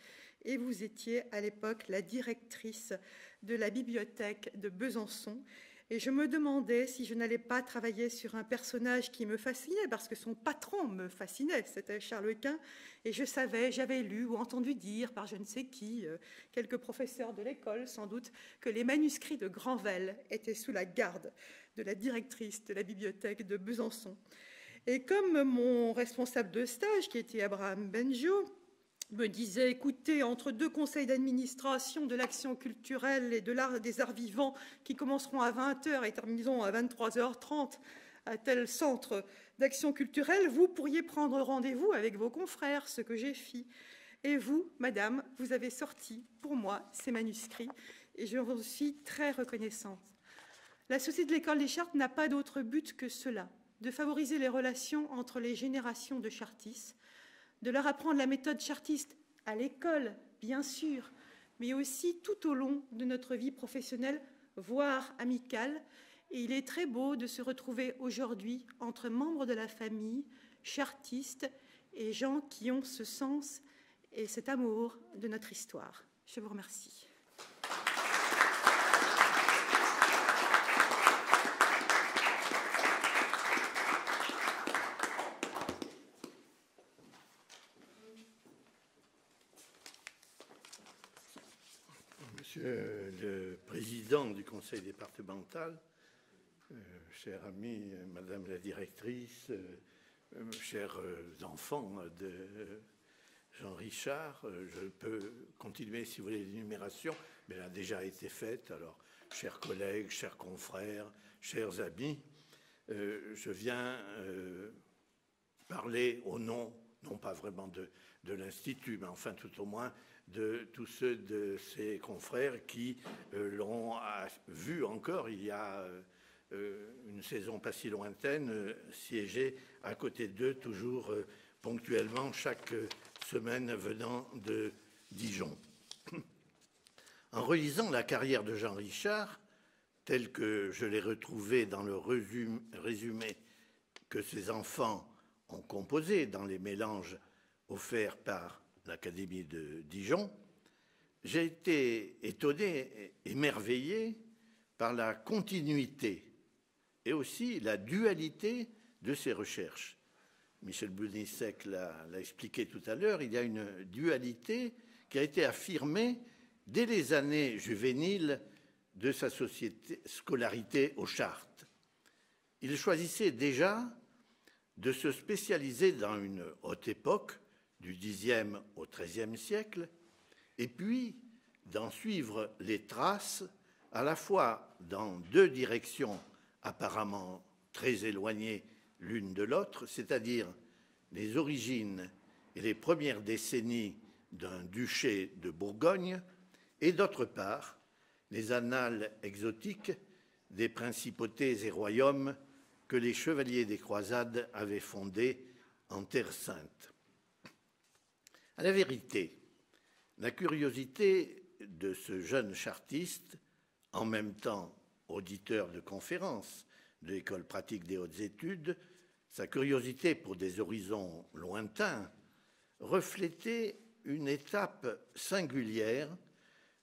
et vous étiez à l'époque la directrice de la bibliothèque de Besançon. Et je me demandais si je n'allais pas travailler sur un personnage qui me fascinait, parce que son patron me fascinait, c'était Charles Quint, et je savais, j'avais lu ou entendu dire par je ne sais qui, quelques professeurs de l'école sans doute, que les manuscrits de Granvelle étaient sous la garde de la directrice de la bibliothèque de Besançon. Et comme mon responsable de stage, qui était Abraham Benjo, me disait, écoutez, entre deux conseils d'administration de l'action culturelle et des arts vivants qui commenceront à 20h et termineront à 23h30 à tel centre d'action culturelle, vous pourriez prendre rendez-vous avec vos confrères, ce que j'ai fait. Et vous, madame, vous avez sorti pour moi ces manuscrits et je vous suis très reconnaissante. La Société de l'École des Chartes n'a pas d'autre but que cela, de favoriser les relations entre les générations de chartistes, de leur apprendre la méthode chartiste à l'école, bien sûr, mais aussi tout au long de notre vie professionnelle, voire amicale. Et il est très beau de se retrouver aujourd'hui entre membres de la famille, chartistes et gens qui ont ce sens et cet amour de notre histoire. Je vous remercie. Monsieur le Président du Conseil départemental, chère amie, Madame la directrice, chers enfants de Jean Richard, je peux continuer si vous voulez l'énumération, mais elle a déjà été faite. Alors, chers collègues, chers confrères, chers amis, je viens parler au nom, non pas vraiment de l'Institut, mais enfin tout au moins de tous ceux de ses confrères qui l'ont vu encore il y a une saison pas si lointaine, siéger à côté d'eux, toujours ponctuellement, chaque semaine venant de Dijon. En relisant la carrière de Jean Richard, telle que je l'ai retrouvée dans le résumé que ses enfants ont composé dans les mélanges offerts par l'Académie de Dijon, j'ai été étonné, émerveillé par la continuité et aussi la dualité de ses recherches. Michel Blunissec l'a expliqué tout à l'heure, il y a une dualité qui a été affirmée dès les années juvéniles de sa scolarité aux Chartes. Il choisissait déjà de se spécialiser dans une haute époque, du Xe au XIIIe siècle, et puis d'en suivre les traces à la fois dans deux directions apparemment très éloignées l'une de l'autre, c'est-à-dire les origines et les premières décennies d'un duché de Bourgogne, et d'autre part les annales exotiques des principautés et royaumes que les chevaliers des croisades avaient fondés en Terre Sainte. À la vérité, la curiosité de ce jeune chartiste, en même temps auditeur de conférences de l'École pratique des hautes études, sa curiosité pour des horizons lointains, reflétait une étape singulière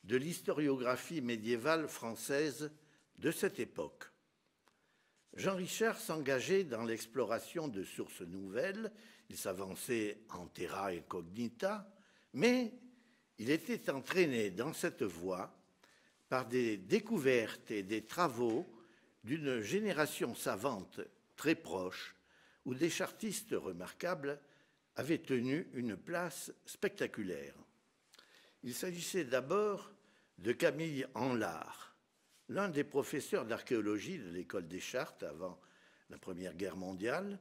de l'historiographie médiévale française de cette époque. Jean Richard s'engageait dans l'exploration de sources nouvelles, il s'avançait en terra incognita, mais il était entraîné dans cette voie par des découvertes et des travaux d'une génération savante très proche, où des chartistes remarquables avaient tenu une place spectaculaire. Il s'agissait d'abord de Camille Anlard, l'un des professeurs d'archéologie de l'École des Chartes avant la Première Guerre mondiale,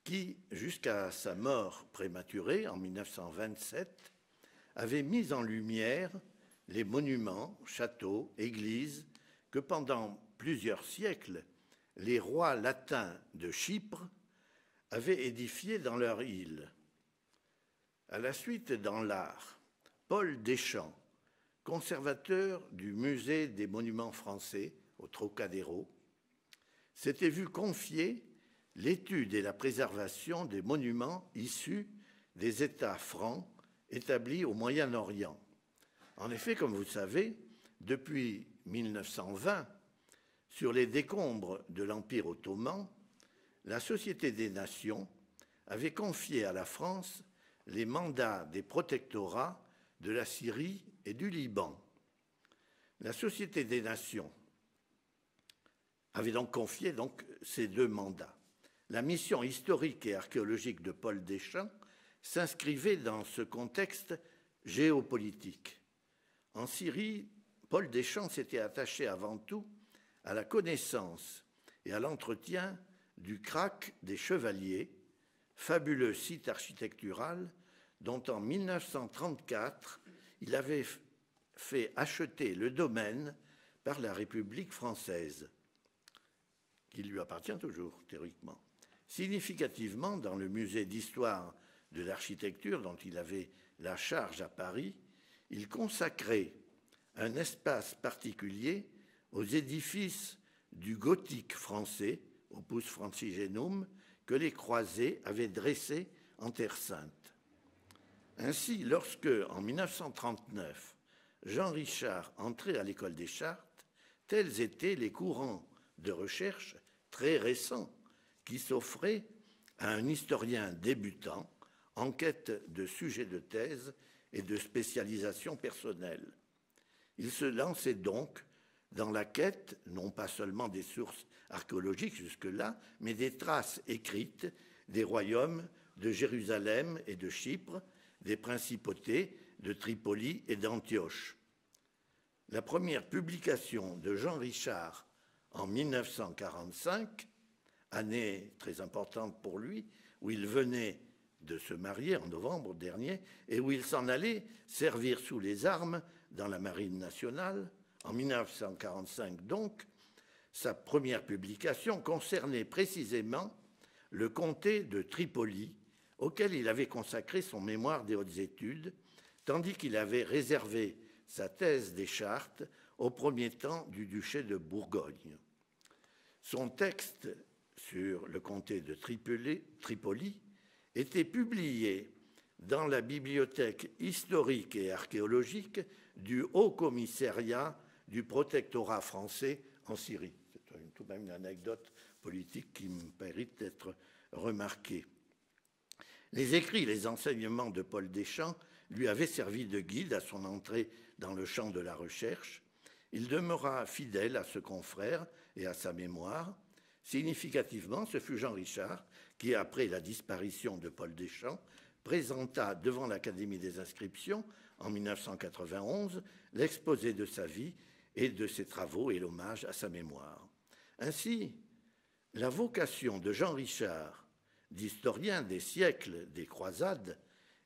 qui, jusqu'à sa mort prématurée en 1927, avait mis en lumière les monuments, châteaux, églises que pendant plusieurs siècles, les rois latins de Chypre avaient édifiés dans leur île. À la suite, dans l'art, Paul Deschamps, conservateur du musée des monuments français au Trocadéro, s'était vu confier l'étude et la préservation des monuments issus des États francs établis au Moyen-Orient. En effet, comme vous le savez, depuis 1920, sur les décombres de l'Empire ottoman, la Société des Nations avait confié à la France les mandats des protectorats de la Syrie et du Liban. La Société des Nations avait donc confié ces deux mandats. La mission historique et archéologique de Paul Deschamps s'inscrivait dans ce contexte géopolitique. En Syrie, Paul Deschamps s'était attaché avant tout à la connaissance et à l'entretien du Krak des Chevaliers, fabuleux site architectural dont en 1934, il avait fait acheter le domaine par la République française, qui lui appartient toujours, théoriquement. Significativement, dans le musée d'histoire de l'architecture dont il avait la charge à Paris, il consacrait un espace particulier aux édifices du gothique français, opus francigenum, que les croisés avaient dressé en Terre Sainte. Ainsi, lorsque, en 1939, Jean Richard entrait à l'École des Chartes, tels étaient les courants de recherche très récents qui s'offraient à un historien débutant en quête de sujets de thèse et de spécialisation personnelle. Il se lançait donc dans la quête, non pas seulement des sources archéologiques jusque-là, mais des traces écrites des royaumes de Jérusalem et de Chypre, des principautés de Tripoli et d'Antioche. La première publication de Jean Richard en 1945, année très importante pour lui, où il venait de se marier en novembre dernier et où il s'en allait servir sous les armes dans la marine nationale, en 1945 donc, sa première publication concernait précisément le comté de Tripoli, auquel il avait consacré son mémoire des hautes études, tandis qu'il avait réservé sa thèse des Chartes au premier temps du duché de Bourgogne. Son texte sur le comté de Tripoli était publié dans la bibliothèque historique et archéologique du Haut Commissariat du protectorat français en Syrie. C'est tout de même une anecdote politique qui me mérite d'être remarquée. Les écrits, les enseignements de Paul Deschamps lui avaient servi de guide à son entrée dans le champ de la recherche. Il demeura fidèle à ce confrère et à sa mémoire. Significativement, ce fut Jean Richard qui, après la disparition de Paul Deschamps, présenta devant l'Académie des inscriptions, en 1991, l'exposé de sa vie et de ses travaux et l'hommage à sa mémoire. Ainsi, la vocation de Jean Richard, d'historien des siècles des croisades,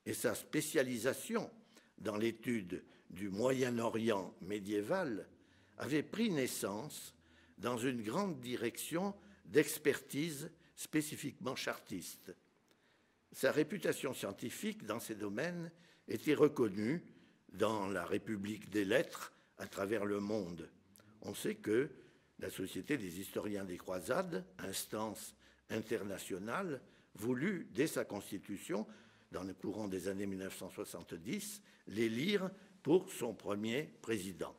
et sa spécialisation dans l'étude du Moyen-Orient médiéval avaient pris naissance dans une grande direction d'expertise spécifiquement chartiste. Sa réputation scientifique dans ces domaines était reconnue dans la République des lettres à travers le monde. On sait que la Société des historiens des croisades, instance internationale, voulut, dès sa constitution, dans le courant des années 1970, l'élire pour son premier président.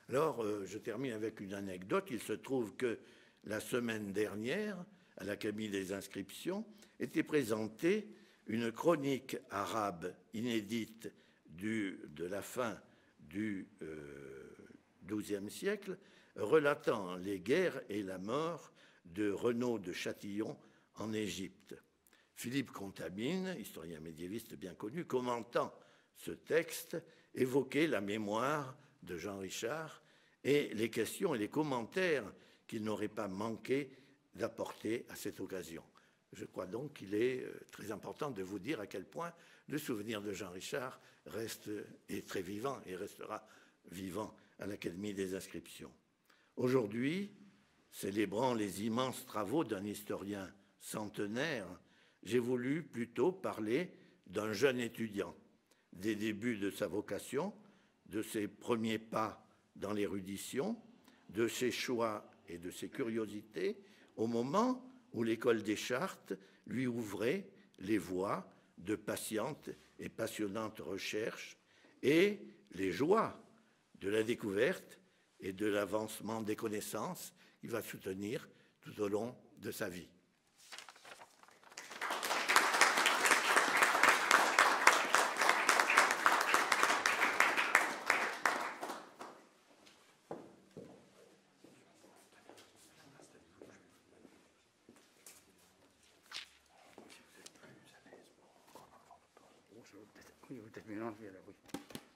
Alors, je termine avec une anecdote. Il se trouve que la semaine dernière, à l'Académie des inscriptions, était présentée une chronique arabe inédite de la fin du XIIe siècle, relatant les guerres et la mort de Renaud de Châtillon en Égypte. Philippe Contamine, historien médiéviste bien connu, commentant ce texte, évoquait la mémoire de Jean Richard et les questions et les commentaires qu'il n'aurait pas manqué d'apporter à cette occasion. Je crois donc qu'il est très important de vous dire à quel point le souvenir de Jean Richard est très vivant et restera vivant à l'Académie des inscriptions. Aujourd'hui, célébrant les immenses travaux d'un historien centenaire, j'ai voulu plutôt parler d'un jeune étudiant, des débuts de sa vocation, de ses premiers pas dans l'érudition, de ses choix et de ses curiosités, au moment où l'École des Chartes lui ouvrait les voies de patientes et passionnantes recherches et les joies de la découverte et de l'avancement des connaissances qu'il va soutenir tout au long de sa vie.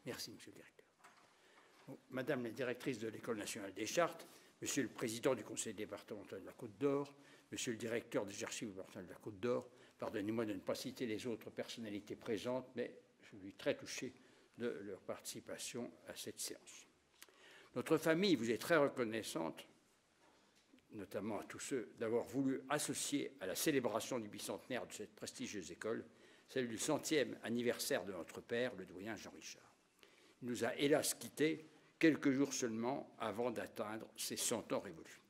Merci, Monsieur le Directeur. Madame la Directrice de l'École nationale des Chartes, Monsieur le Président du Conseil départemental de la Côte d'Or, Monsieur le Directeur des Archives départementales de la Côte d'Or, Pardonnez-moi de ne pas citer les autres personnalités présentes, mais je suis très touché de leur participation à cette séance. Notre famille vous est très reconnaissante, notamment à tous ceux d'avoir voulu associer à la célébration du bicentenaire de cette prestigieuse école, celle du 100e anniversaire de notre père, le doyen Jean Richard. Il nous a hélas quittés quelques jours seulement avant d'atteindre ses 100 ans révolus.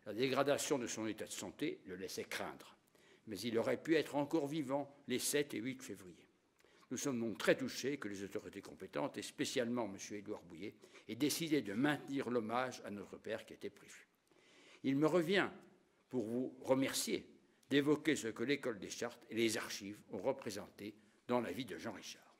La dégradation de son état de santé le laissait craindre, mais il aurait pu être encore vivant les 7 et 8 février. Nous sommes donc très touchés que les autorités compétentes, et spécialement M. Édouard Bouillet, aient décidé de maintenir l'hommage à notre père qui était prévu. Il me revient, pour vous remercier, d'évoquer ce que l'École des Chartes et les archives ont représenté dans la vie de Jean Richard.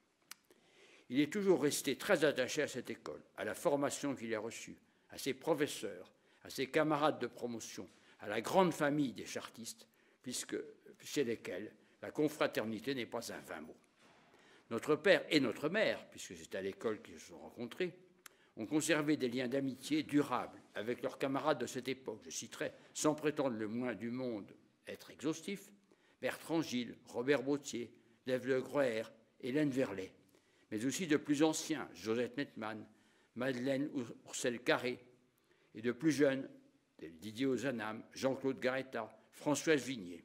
Il est toujours resté très attaché à cette école, à la formation qu'il a reçue, à ses professeurs, à ses camarades de promotion, à la grande famille des chartistes, puisque chez lesquels la confraternité n'est pas un vain mot. Notre père et notre mère, puisque c'est à l'école qu'ils se sont rencontrés, ont conservé des liens d'amitié durables avec leurs camarades de cette époque. Je citerai, sans prétendre le moins du monde être exhaustif, Bertrand Gilles, Robert Bautier, Dave Le Groer, Hélène Verlet, mais aussi de plus anciens, Josette Netman, Madeleine Ourcel-Carré, et de plus jeunes, Didier Ozanam, Jean-Claude Garetta, Françoise Vignier.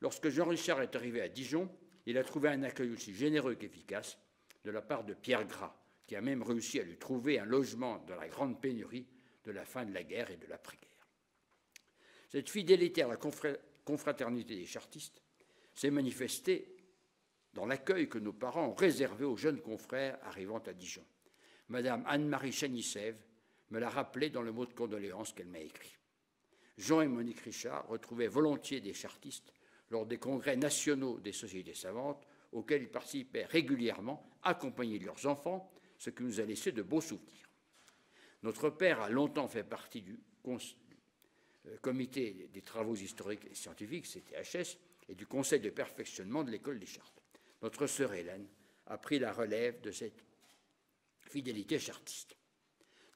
Lorsque Jean Richard est arrivé à Dijon, il a trouvé un accueil aussi généreux qu'efficace de la part de Pierre Gras, qui a même réussi à lui trouver un logement dans la grande pénurie de la fin de la guerre et de l'après-guerre. Cette fidélité à la confraternité des chartistes s'est manifestée dans l'accueil que nos parents ont réservé aux jeunes confrères arrivant à Dijon. Madame Anne-Marie Chanisève me l'a rappelé dans le mot de condoléance qu'elle m'a écrit. Jean et Monique Richard retrouvaient volontiers des chartistes lors des congrès nationaux des sociétés savantes auxquels ils participaient régulièrement, accompagnés de leurs enfants, ce qui nous a laissé de beaux souvenirs. Notre père a longtemps fait partie du comité des travaux historiques et scientifiques, CTHS, et du conseil de perfectionnement de l'École des Chartes. Notre sœur Hélène a pris la relève de cette fidélité chartiste.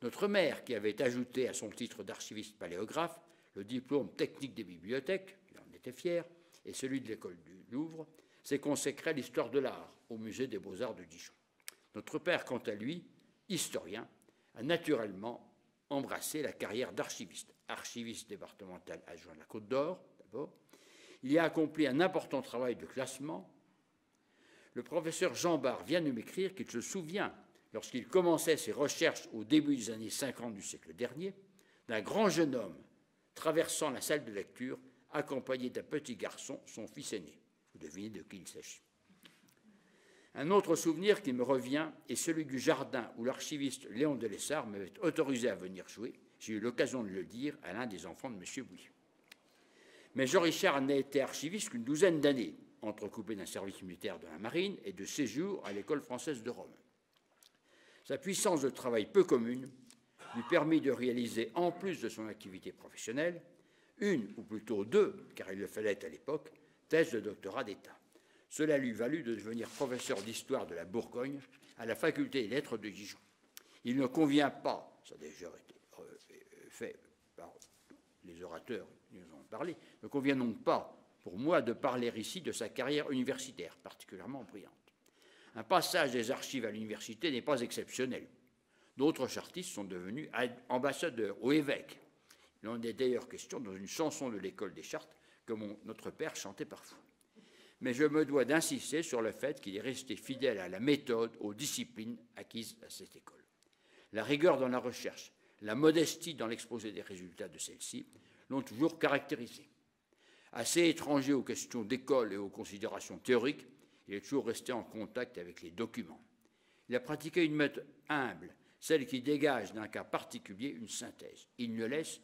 Notre mère, qui avait ajouté à son titre d'archiviste paléographe le diplôme technique des bibliothèques, il en était fier, et celui de l'École du Louvre, s'est consacré à l'histoire de l'art au Musée des Beaux-Arts de Dijon. Notre père, quant à lui, historien, a naturellement embrassé la carrière d'archiviste, archiviste départemental adjoint de la Côte d'Or, d'abord. Il y a accompli un important travail de classement. Le professeur Jean Barre vient de m'écrire qu'il se souvient, lorsqu'il commençait ses recherches au début des années 50 du siècle dernier, d'un grand jeune homme traversant la salle de lecture, accompagné d'un petit garçon, son fils aîné. Vous devinez de qui il s'agit. Un autre souvenir qui me revient est celui du jardin où l'archiviste Léon Delessart m'avait autorisé à venir jouer. J'ai eu l'occasion de le dire à l'un des enfants de M. Bouillet. Mais Jean Richard n'a été archiviste qu'une douzaine d'années, entrecoupé d'un service militaire de la marine et de séjours à l'École française de Rome. Sa puissance de travail peu commune lui permit de réaliser, en plus de son activité professionnelle, une, ou plutôt deux, car il le fallait à l'époque, thèses de doctorat d'État. Cela lui valut de devenir professeur d'histoire de la Bourgogne à la faculté des lettres de Dijon. Il ne convient pas, ça a déjà été fait par les orateurs qui nous ont parlé, ne convient donc pas pour moi de parler ici de sa carrière universitaire, particulièrement brillante. Un passage des archives à l'université n'est pas exceptionnel. D'autres chartistes sont devenus ambassadeurs ou évêques. Il en est d'ailleurs question dans une chanson de l'École des Chartes que notre père chantait parfois. Mais je me dois d'insister sur le fait qu'il est resté fidèle à la méthode, aux disciplines acquises à cette école. La rigueur dans la recherche, la modestie dans l'exposé des résultats de celle-ci l'ont toujours caractérisé. Assez étranger aux questions d'école et aux considérations théoriques, il est toujours resté en contact avec les documents. Il a pratiqué une méthode humble, celle qui dégage d'un cas particulier une synthèse. Il ne laisse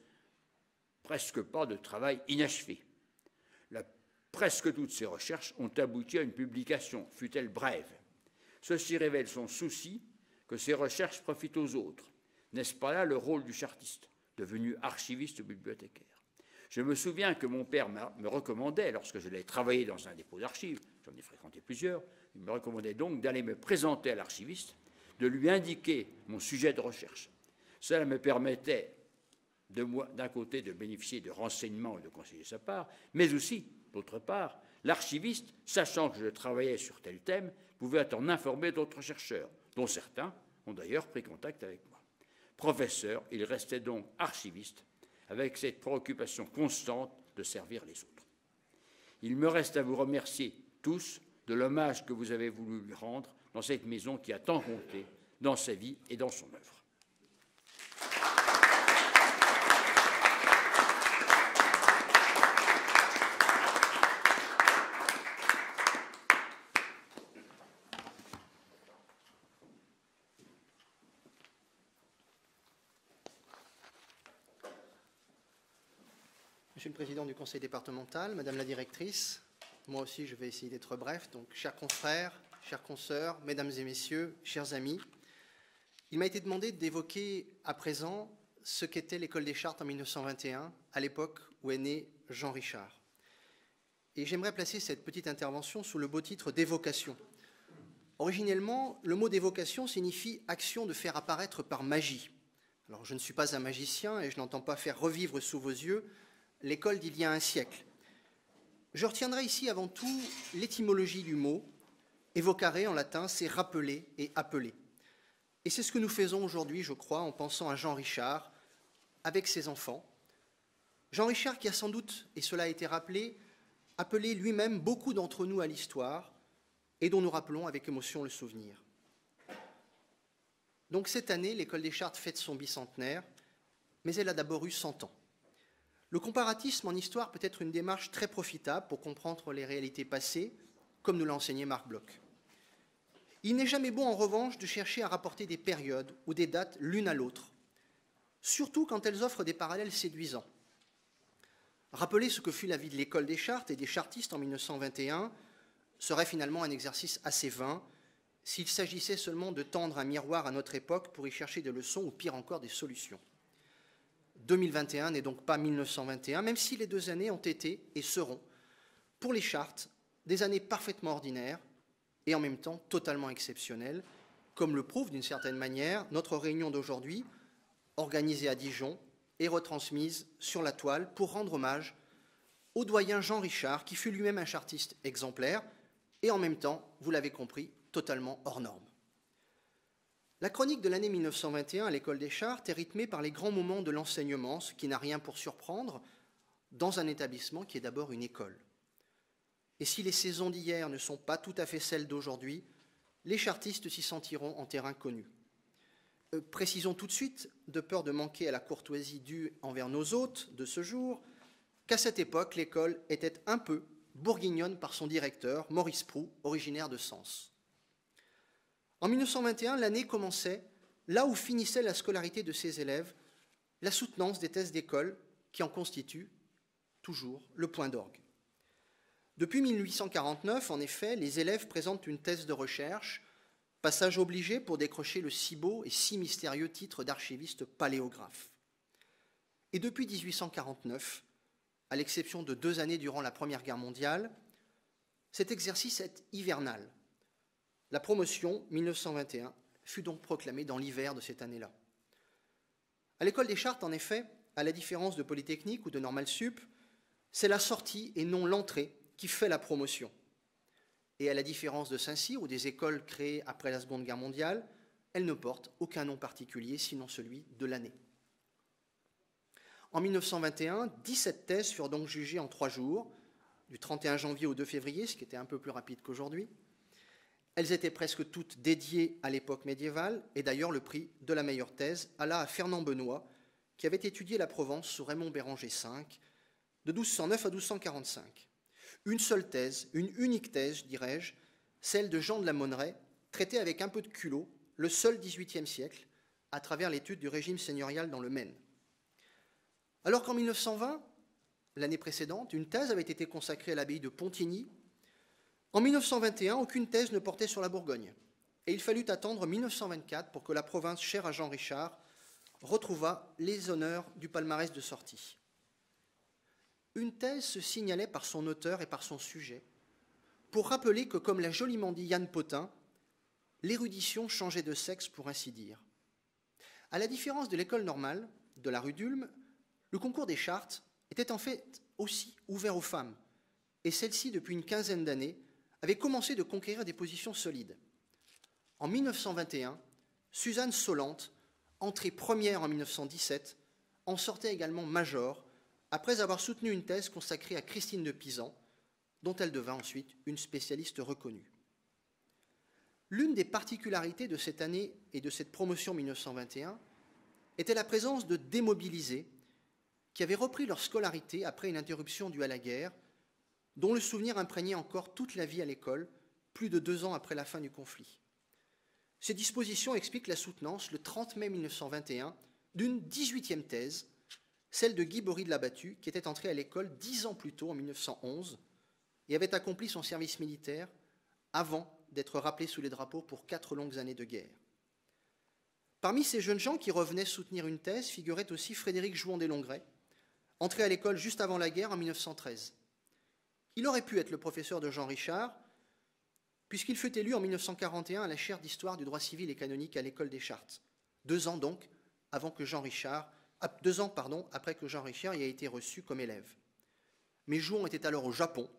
presque pas de travail inachevé. Presque toutes ses recherches ont abouti à une publication, fût-elle brève. Ceci révèle son souci que ses recherches profitent aux autres. N'est-ce pas là le rôle du chartiste, devenu archiviste ou bibliothécaire? Je me souviens que mon père me recommandait, lorsque j'allais travailler dans un dépôt d'archives, j'en ai fréquenté plusieurs, il me recommandait donc d'aller me présenter à l'archiviste, de lui indiquer mon sujet de recherche. Cela me permettait d'un côté, de bénéficier de renseignements et de conseils de sa part, mais aussi, d'autre part, l'archiviste, sachant que je travaillais sur tel thème, pouvait en informer d'autres chercheurs, dont certains ont d'ailleurs pris contact avec moi. Professeur, il restait donc archiviste, avec cette préoccupation constante de servir les autres. Il me reste à vous remercier tous de l'hommage que vous avez voulu lui rendre dans cette maison qui a tant compté dans sa vie et dans son œuvre. Monsieur le Président du Conseil départemental, Madame la Directrice, moi aussi je vais essayer d'être bref. Donc, chers confrères, chères consoeurs, Mesdames et Messieurs, chers amis, il m'a été demandé d'évoquer à présent ce qu'était l'École des Chartes en 1921, à l'époque où est né Jean Richard. Et j'aimerais placer cette petite intervention sous le beau titre d'évocation. Originellement, le mot d'évocation signifie action de faire apparaître par magie. Alors, je ne suis pas un magicien et je n'entends pas faire revivre sous vos yeux l'école d'il y a un siècle. Je retiendrai ici avant tout l'étymologie du mot. Evocare en latin, c'est rappeler et appeler. Et c'est ce que nous faisons aujourd'hui, je crois, en pensant à Jean Richard, avec ses enfants. Jean Richard qui a sans doute, et cela a été rappelé, appelé lui-même beaucoup d'entre nous à l'histoire et dont nous rappelons avec émotion le souvenir. Donc cette année, l'École des Chartes fête son bicentenaire, mais elle a d'abord eu 100 ans. Le comparatisme en histoire peut être une démarche très profitable pour comprendre les réalités passées, comme nous l'a enseigné Marc Bloch. Il n'est jamais bon, en revanche, de chercher à rapporter des périodes ou des dates l'une à l'autre, surtout quand elles offrent des parallèles séduisants. Rappeler ce que fut la vie de l'École des Chartes et des chartistes en 1921 serait finalement un exercice assez vain s'il s'agissait seulement de tendre un miroir à notre époque pour y chercher des leçons ou pire encore des solutions. 2021 n'est donc pas 1921, même si les 2 années ont été et seront, pour les chartes, des années parfaitement ordinaires et en même temps totalement exceptionnelles, comme le prouve d'une certaine manière notre réunion d'aujourd'hui, organisée à Dijon et retransmise sur la toile pour rendre hommage au doyen Jean Richard, qui fut lui-même un chartiste exemplaire et en même temps, vous l'avez compris, totalement hors norme. La chronique de l'année 1921 à l'École des Chartes est rythmée par les grands moments de l'enseignement, ce qui n'a rien pour surprendre dans un établissement qui est d'abord une école. Et si les saisons d'hier ne sont pas tout à fait celles d'aujourd'hui, les chartistes s'y sentiront en terrain connu. Précisons tout de suite, de peur de manquer à la courtoisie due envers nos hôtes de ce jour, qu'à cette époque, l'école était un peu bourguignonne par son directeur, Maurice Proux, originaire de Sens. En 1921, l'année commençait là où finissait la scolarité de ses élèves, la soutenance des thèses d'école qui en constitue toujours le point d'orgue. Depuis 1849, en effet, les élèves présentent une thèse de recherche, passage obligé pour décrocher le si beau et si mystérieux titre d'archiviste paléographe. Et depuis 1849, à l'exception de 2 années durant la Première Guerre mondiale, cet exercice est hivernal. La promotion 1921 fut donc proclamée dans l'hiver de cette année-là. À l'École des Chartes, en effet, à la différence de Polytechnique ou de Normal Sup, c'est la sortie et non l'entrée qui fait la promotion. Et à la différence de Saint-Cyr ou des écoles créées après la Seconde Guerre mondiale, elles ne portent aucun nom particulier, sinon celui de l'année. En 1921, 17 thèses furent donc jugées en 3 jours, du 31 janvier au 2 février, ce qui était un peu plus rapide qu'aujourd'hui. Elles étaient presque toutes dédiées à l'époque médiévale, et d'ailleurs le prix de la meilleure thèse alla à Fernand Benoît, qui avait étudié la Provence sous Raymond Béranger V, de 1209 à 1245. Une seule thèse, une unique thèse, dirais-je, celle de Jean de la Monneraie, traitée avec un peu de culot, le seul XVIIIe siècle, à travers l'étude du régime seigneurial dans le Maine. Alors qu'en 1920, l'année précédente, une thèse avait été consacrée à l'abbaye de Pontigny. En 1921, aucune thèse ne portait sur la Bourgogne, et il fallut attendre 1924 pour que la province chère à Jean Richard retrouvât les honneurs du palmarès de sortie. Une thèse se signalait par son auteur et par son sujet, pour rappeler que, comme l'a joliment dit Yann Potin, l'érudition changeait de sexe, pour ainsi dire. À la différence de l'école normale, de la rue d'Ulm, Le concours des Chartes était en fait aussi ouvert aux femmes, et celles-ci, depuis une quinzaine d'années, avaient commencé de conquérir des positions solides. En 1921, Suzanne Solante, entrée première en 1917, en sortait également major, après avoir soutenu une thèse consacrée à Christine de Pisan, dont elle devint ensuite une spécialiste reconnue. L'une des particularités de cette année et de cette promotion 1921 était la présence de démobilisés qui avaient repris leur scolarité après une interruption due à la guerre, dont le souvenir imprégnait encore toute la vie à l'école, plus de 2 ans après la fin du conflit. Ces dispositions expliquent la soutenance, le 30 mai 1921, d'une 18e thèse, celle de Guy Bory de la Battue, qui était entré à l'école 10 ans plus tôt, en 1911, et avait accompli son service militaire avant d'être rappelé sous les drapeaux pour 4 longues années de guerre. Parmi ces jeunes gens qui revenaient soutenir une thèse figurait aussi Frédéric Jouan des Longrets, entré à l'école juste avant la guerre en 1913. Il aurait pu être le professeur de Jean Richard, puisqu'il fut élu en 1941 à la chaire d'histoire du droit civil et canonique à l'école des Chartes, 2 ans donc avant que Jean Richard, 2 ans après que Jean Richard y ait été reçu comme élève. Mais Jouan était alors au Japon,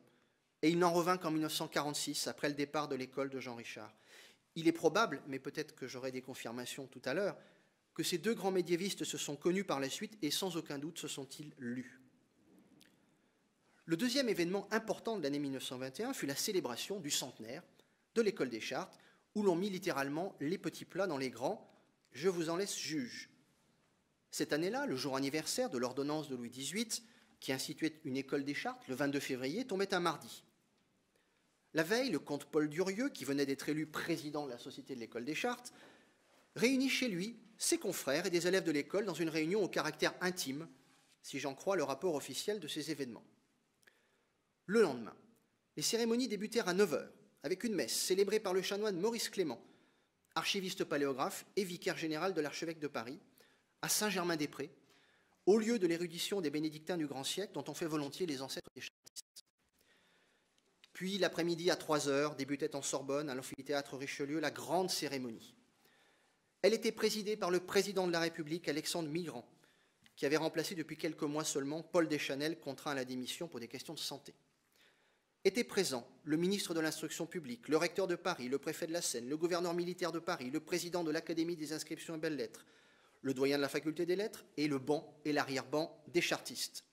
et il n'en revint qu'en 1946, après le départ de l'école de Jean Richard. Il est probable, mais peut-être que j'aurai des confirmations tout à l'heure, que ces 2 grands médiévistes se sont connus par la suite et sans aucun doute se sont-ils lus. Le deuxième événement important de l'année 1921 fut la célébration du centenaire de l'école des Chartes, où l'on mit littéralement les petits plats dans les grands. Je vous en laisse juge. Cette année-là, le jour anniversaire de l'ordonnance de Louis XVIII, qui instituait une école des Chartes, le 22 février, tombait un mardi. La veille, le comte Paul Durieux, qui venait d'être élu président de la Société de l'école des Chartes, réunit chez lui ses confrères et des élèves de l'école dans une réunion au caractère intime, si j'en crois le rapport officiel de ces événements. Le lendemain, les cérémonies débutèrent à 9 h, avec une messe célébrée par le chanoine Maurice Clément, archiviste paléographe et vicaire général de l'archevêque de Paris, à Saint-Germain-des-Prés, au lieu de l'érudition des bénédictins du grand siècle dont on fait volontiers les ancêtres des chartistes. Puis, l'après-midi à 3 h, débutait en Sorbonne, à l'amphithéâtre Richelieu, la grande cérémonie. Elle était présidée par le président de la République, Alexandre Migrant, qui avait remplacé depuis quelques mois seulement Paul Deschanel, contraint à la démission pour des questions de santé. Étaient présents le ministre de l'Instruction publique, le recteur de Paris, le préfet de la Seine, le gouverneur militaire de Paris, le président de l'Académie des inscriptions et belles-lettres, le doyen de la faculté des lettres et le banc et l'arrière-banc des chartistes.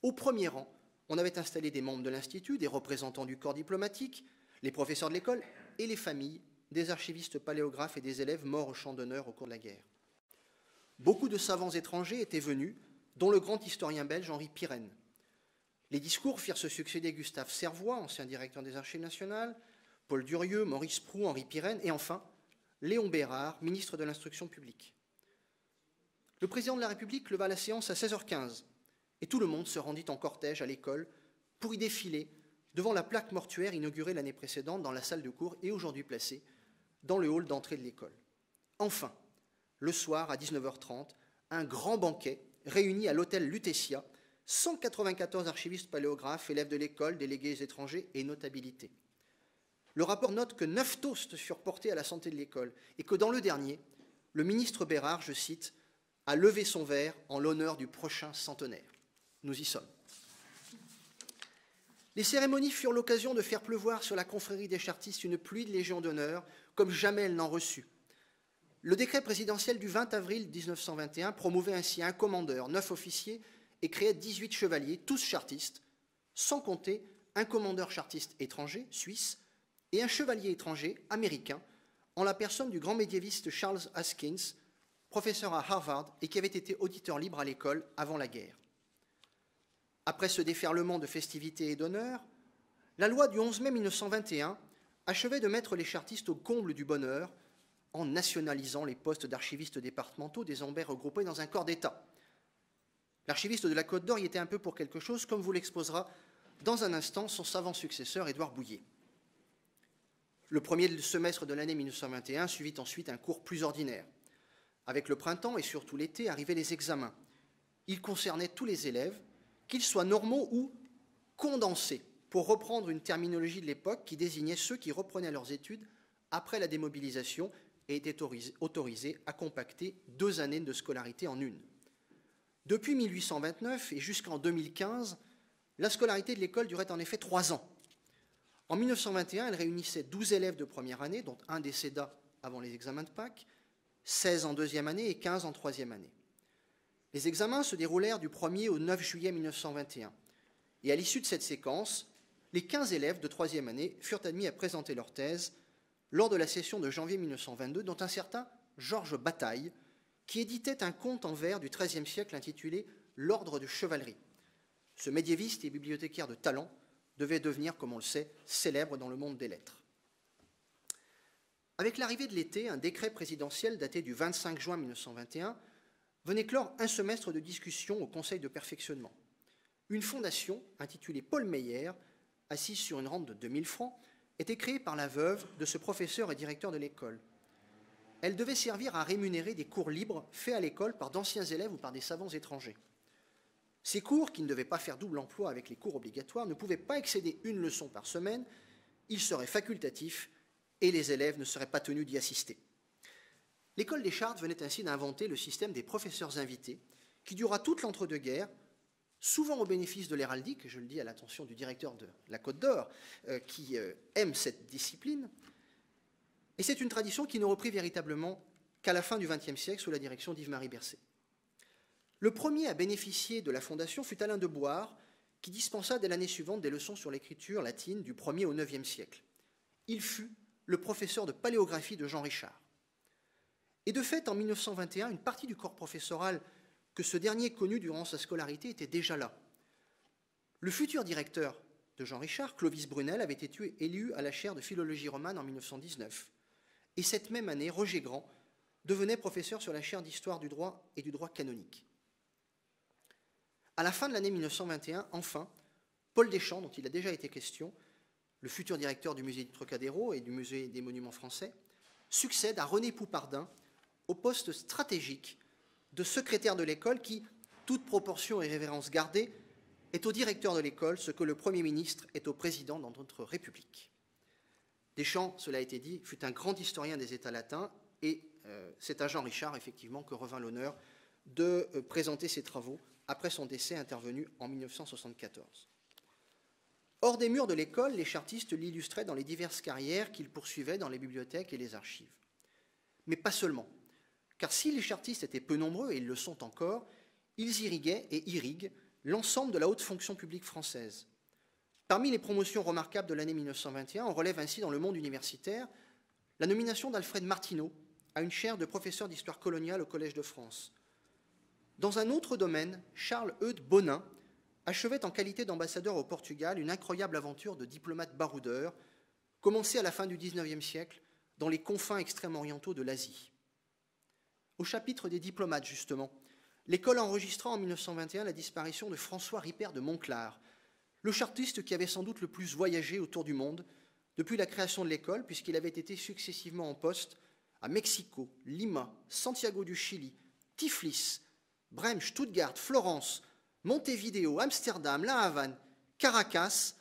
Au premier rang, on avait installé des membres de l'Institut, des représentants du corps diplomatique, les professeurs de l'école et les familles des archivistes paléographes et des élèves morts au champ d'honneur au cours de la guerre. Beaucoup de savants étrangers étaient venus, dont le grand historien belge Henri Pirenne. Les discours firent se succéder Gustave Servois, ancien directeur des Archives nationales, Paul Durieux, Maurice Proux, Henri Pirenne et enfin Léon Bérard, ministre de l'Instruction publique. Le président de la République leva la séance à 16 h 15 et tout le monde se rendit en cortège à l'école pour y défiler devant la plaque mortuaire inaugurée l'année précédente dans la salle de cours et aujourd'hui placée dans le hall d'entrée de l'école. Enfin, le soir, à 19 h 30, un grand banquet réunit à l'hôtel Lutetia 194 archivistes paléographes, élèves de l'école, délégués étrangers et notabilités. Le rapport note que 9 toasts furent portés à la santé de l'école et que dans le dernier, le ministre Bérard, je cite, a levé son verre en l'honneur du prochain centenaire. Nous y sommes. Les cérémonies furent l'occasion de faire pleuvoir sur la confrérie des chartistes une pluie de légions d'honneur, comme jamais elle n'en reçut. Le décret présidentiel du 20 avril 1921 promouvait ainsi un commandeur, 9 officiers et créait 18 chevaliers, tous chartistes, sans compter un commandeur chartiste étranger, suisse, et un chevalier étranger, américain, en la personne du grand médiéviste Charles Haskins, professeur à Harvard et qui avait été auditeur libre à l'école avant la guerre. Après ce déferlement de festivités et d'honneurs, la loi du 11 mai 1921 achevait de mettre les chartistes au comble du bonheur en nationalisant les postes d'archivistes départementaux désormais regroupés dans un corps d'État. L'archiviste de la Côte d'Or y était un peu pour quelque chose, comme vous l'exposera dans un instant son savant successeur Édouard Bouillet. Le premier semestre de l'année 1921 suivit ensuite un cours plus ordinaire. Avec le printemps et surtout l'été arrivaient les examens. Ils concernaient tous les élèves, qu'ils soient normaux ou condensés, pour reprendre une terminologie de l'époque qui désignait ceux qui reprenaient leurs études après la démobilisation et étaient autorisés à compacter 2 années de scolarité en une. Depuis 1829 et jusqu'en 2015, la scolarité de l'école durait en effet 3 ans. En 1921, elle réunissait 12 élèves de première année, dont un décéda avant les examens de Pâques, 16 en deuxième année et 15 en troisième année. Les examens se déroulèrent du 1er au 9 juillet 1921. Et à l'issue de cette séquence, les 15 élèves de troisième année furent admis à présenter leur thèse lors de la session de janvier 1922, dont un certain Georges Bataille, qui éditait un conte en vers du XIIIe siècle intitulé « L'ordre de chevalerie ». Ce médiéviste et bibliothécaire de talent devait devenir, comme on le sait, célèbre dans le monde des lettres. Avec l'arrivée de l'été, un décret présidentiel daté du 25 juin 1921 venait clore un semestre de discussion au Conseil de perfectionnement. Une fondation, intitulée Paul Meyer, assise sur une rente de 2000 francs, était créée par la veuve de ce professeur et directeur de l'école. Elle devait servir à rémunérer des cours libres faits à l'école par d'anciens élèves ou par des savants étrangers. Ces cours, qui ne devaient pas faire double emploi avec les cours obligatoires, ne pouvaient pas excéder une leçon par semaine, ils seraient facultatifs et les élèves ne seraient pas tenus d'y assister. L'école des Chartes venait ainsi d'inventer le système des professeurs invités, qui dura toute l'entre-deux-guerres, souvent au bénéfice de l'héraldique, je le dis à l'attention du directeur de la Côte d'Or, qui aime cette discipline. Et c'est une tradition qui ne reprit véritablement qu'à la fin du XXe siècle sous la direction d'Yves-Marie Bercé. Le premier à bénéficier de la fondation fut Alain de Boire, qui dispensa dès l'année suivante des leçons sur l'écriture latine du 1er au 9e siècle. Il fut le professeur de paléographie de Jean Richard. Et de fait, en 1921, une partie du corps professoral que ce dernier connut durant sa scolarité était déjà là. Le futur directeur de Jean Richard, Clovis Brunel, avait été élu à la chaire de philologie romane en 1919. Et cette même année, Roger Grand devenait professeur sur la chaire d'histoire du droit et du droit canonique. À la fin de l'année 1921, enfin, Paul Deschamps, dont il a déjà été question, le futur directeur du musée du Trocadéro et du musée des monuments français, succède à René Poupardin au poste stratégique de secrétaire de l'école qui, toute proportion et révérence gardée, est au directeur de l'école ce que le Premier ministre est au président dans notre République. Deschamps, cela a été dit, fut un grand historien des États latins et c'est à Jean Richard, effectivement, que revint l'honneur de présenter ses travaux après son décès intervenu en 1974. Hors des murs de l'école, les chartistes l'illustraient dans les diverses carrières qu'ils poursuivaient dans les bibliothèques et les archives. Mais pas seulement, car si les chartistes étaient peu nombreux, et ils le sont encore, ils irriguaient et irriguent l'ensemble de la haute fonction publique française. Parmi les promotions remarquables de l'année 1921, on relève ainsi dans le monde universitaire la nomination d'Alfred Martineau à une chaire de professeur d'histoire coloniale au Collège de France. Dans un autre domaine, Charles-Eudes Bonin achevait en qualité d'ambassadeur au Portugal une incroyable aventure de diplomate baroudeur, commencée à la fin du XIXe siècle dans les confins extrême-orientaux de l'Asie. Au chapitre des diplomates, justement, l'école enregistra en 1921 la disparition de François Ripert de Monclar, le chartiste qui avait sans doute le plus voyagé autour du monde depuis la création de l'école, puisqu'il avait été successivement en poste à Mexico, Lima, Santiago du Chili, Tiflis, Brême, Stuttgart, Florence, Montevideo, Amsterdam, La Havane, Caracas,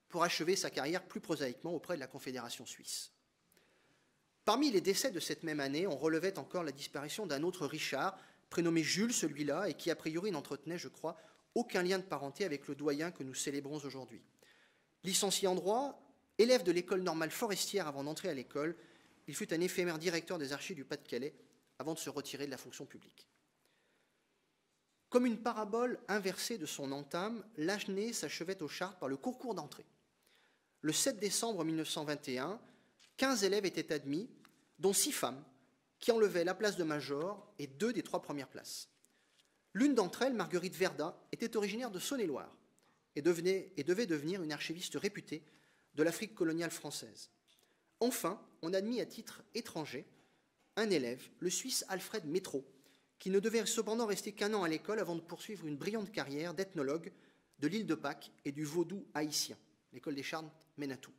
pour achever sa carrière plus prosaïquement auprès de la Confédération suisse. Parmi les décès de cette même année, on relevait encore la disparition d'un autre Richard, prénommé Jules celui-là, et qui a priori n'entretenait, je crois, aucun lien de parenté avec le doyen que nous célébrons aujourd'hui. Licencié en droit, élève de l'école normale forestière avant d'entrer à l'école, il fut un éphémère directeur des archives du Pas-de-Calais avant de se retirer de la fonction publique. Comme une parabole inversée de son entame, l'année s'achevait aux Chartes par le concours d'entrée. Le 7 décembre 1921, 15 élèves étaient admis, dont 6 femmes, qui enlevaient la place de major et 2 des 3 premières places. L'une d'entre elles, Marguerite Verdun, était originaire de Saône-et-Loire et devait devenir une archiviste réputée de l'Afrique coloniale française. Enfin, on admit à titre étranger un élève, le Suisse Alfred Métro, qui ne devait cependant rester qu'1 an à l'école avant de poursuivre une brillante carrière d'ethnologue de l'île de Pâques et du vaudou haïtien. L'école des Chartes mène à tout.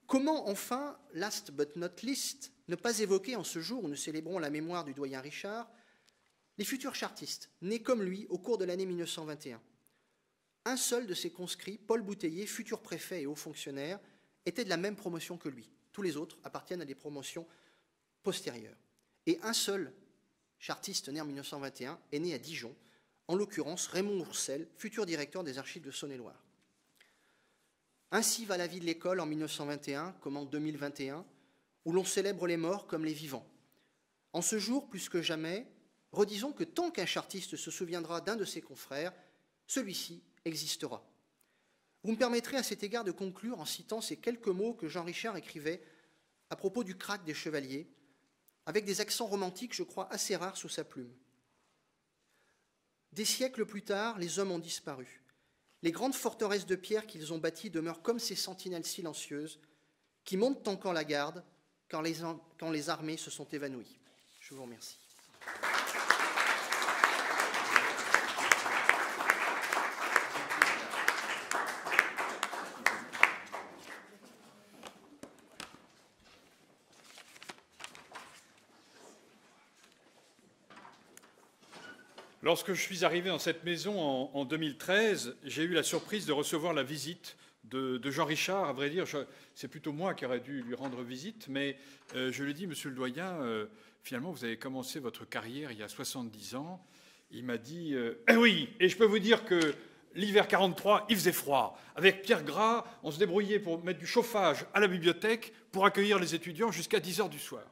Comment, enfin, last but not least, ne pas évoquer en ce jour où nous célébrons la mémoire du doyen Richard, les futurs chartistes, nés comme lui au cours de l'année 1921. Un seul de ses conscrits, Paul Bouteiller, futur préfet et haut fonctionnaire, était de la même promotion que lui. Tous les autres appartiennent à des promotions postérieures. Et un seul chartiste né en 1921, est né à Dijon, en l'occurrence Raymond Ourcel, futur directeur des archives de Saône-et-Loire. Ainsi va la vie de l'école en 1921 comme en 2021, où l'on célèbre les morts comme les vivants. En ce jour, plus que jamais, redisons que tant qu'un chartiste se souviendra d'un de ses confrères, celui-ci existera. Vous me permettrez à cet égard de conclure en citant ces quelques mots que Jean Richard écrivait à propos du krach des Chevaliers, avec des accents romantiques, je crois, assez rares sous sa plume. Des siècles plus tard, les hommes ont disparu. Les grandes forteresses de pierre qu'ils ont bâties demeurent comme ces sentinelles silencieuses qui montent encore la garde quand les armées se sont évanouies. Je vous remercie. Lorsque je suis arrivé dans cette maison en 2013, j'ai eu la surprise de recevoir la visite de Jean Richard. À vrai dire, c'est plutôt moi qui aurais dû lui rendre visite, mais je lui ai dit, monsieur le doyen, finalement, vous avez commencé votre carrière il y a 70 ans. Il m'a dit, oui, et je peux vous dire que l'hiver 43, il faisait froid. Avec Pierre Gras, on se débrouillait pour mettre du chauffage à la bibliothèque pour accueillir les étudiants jusqu'à 10 heures du soir.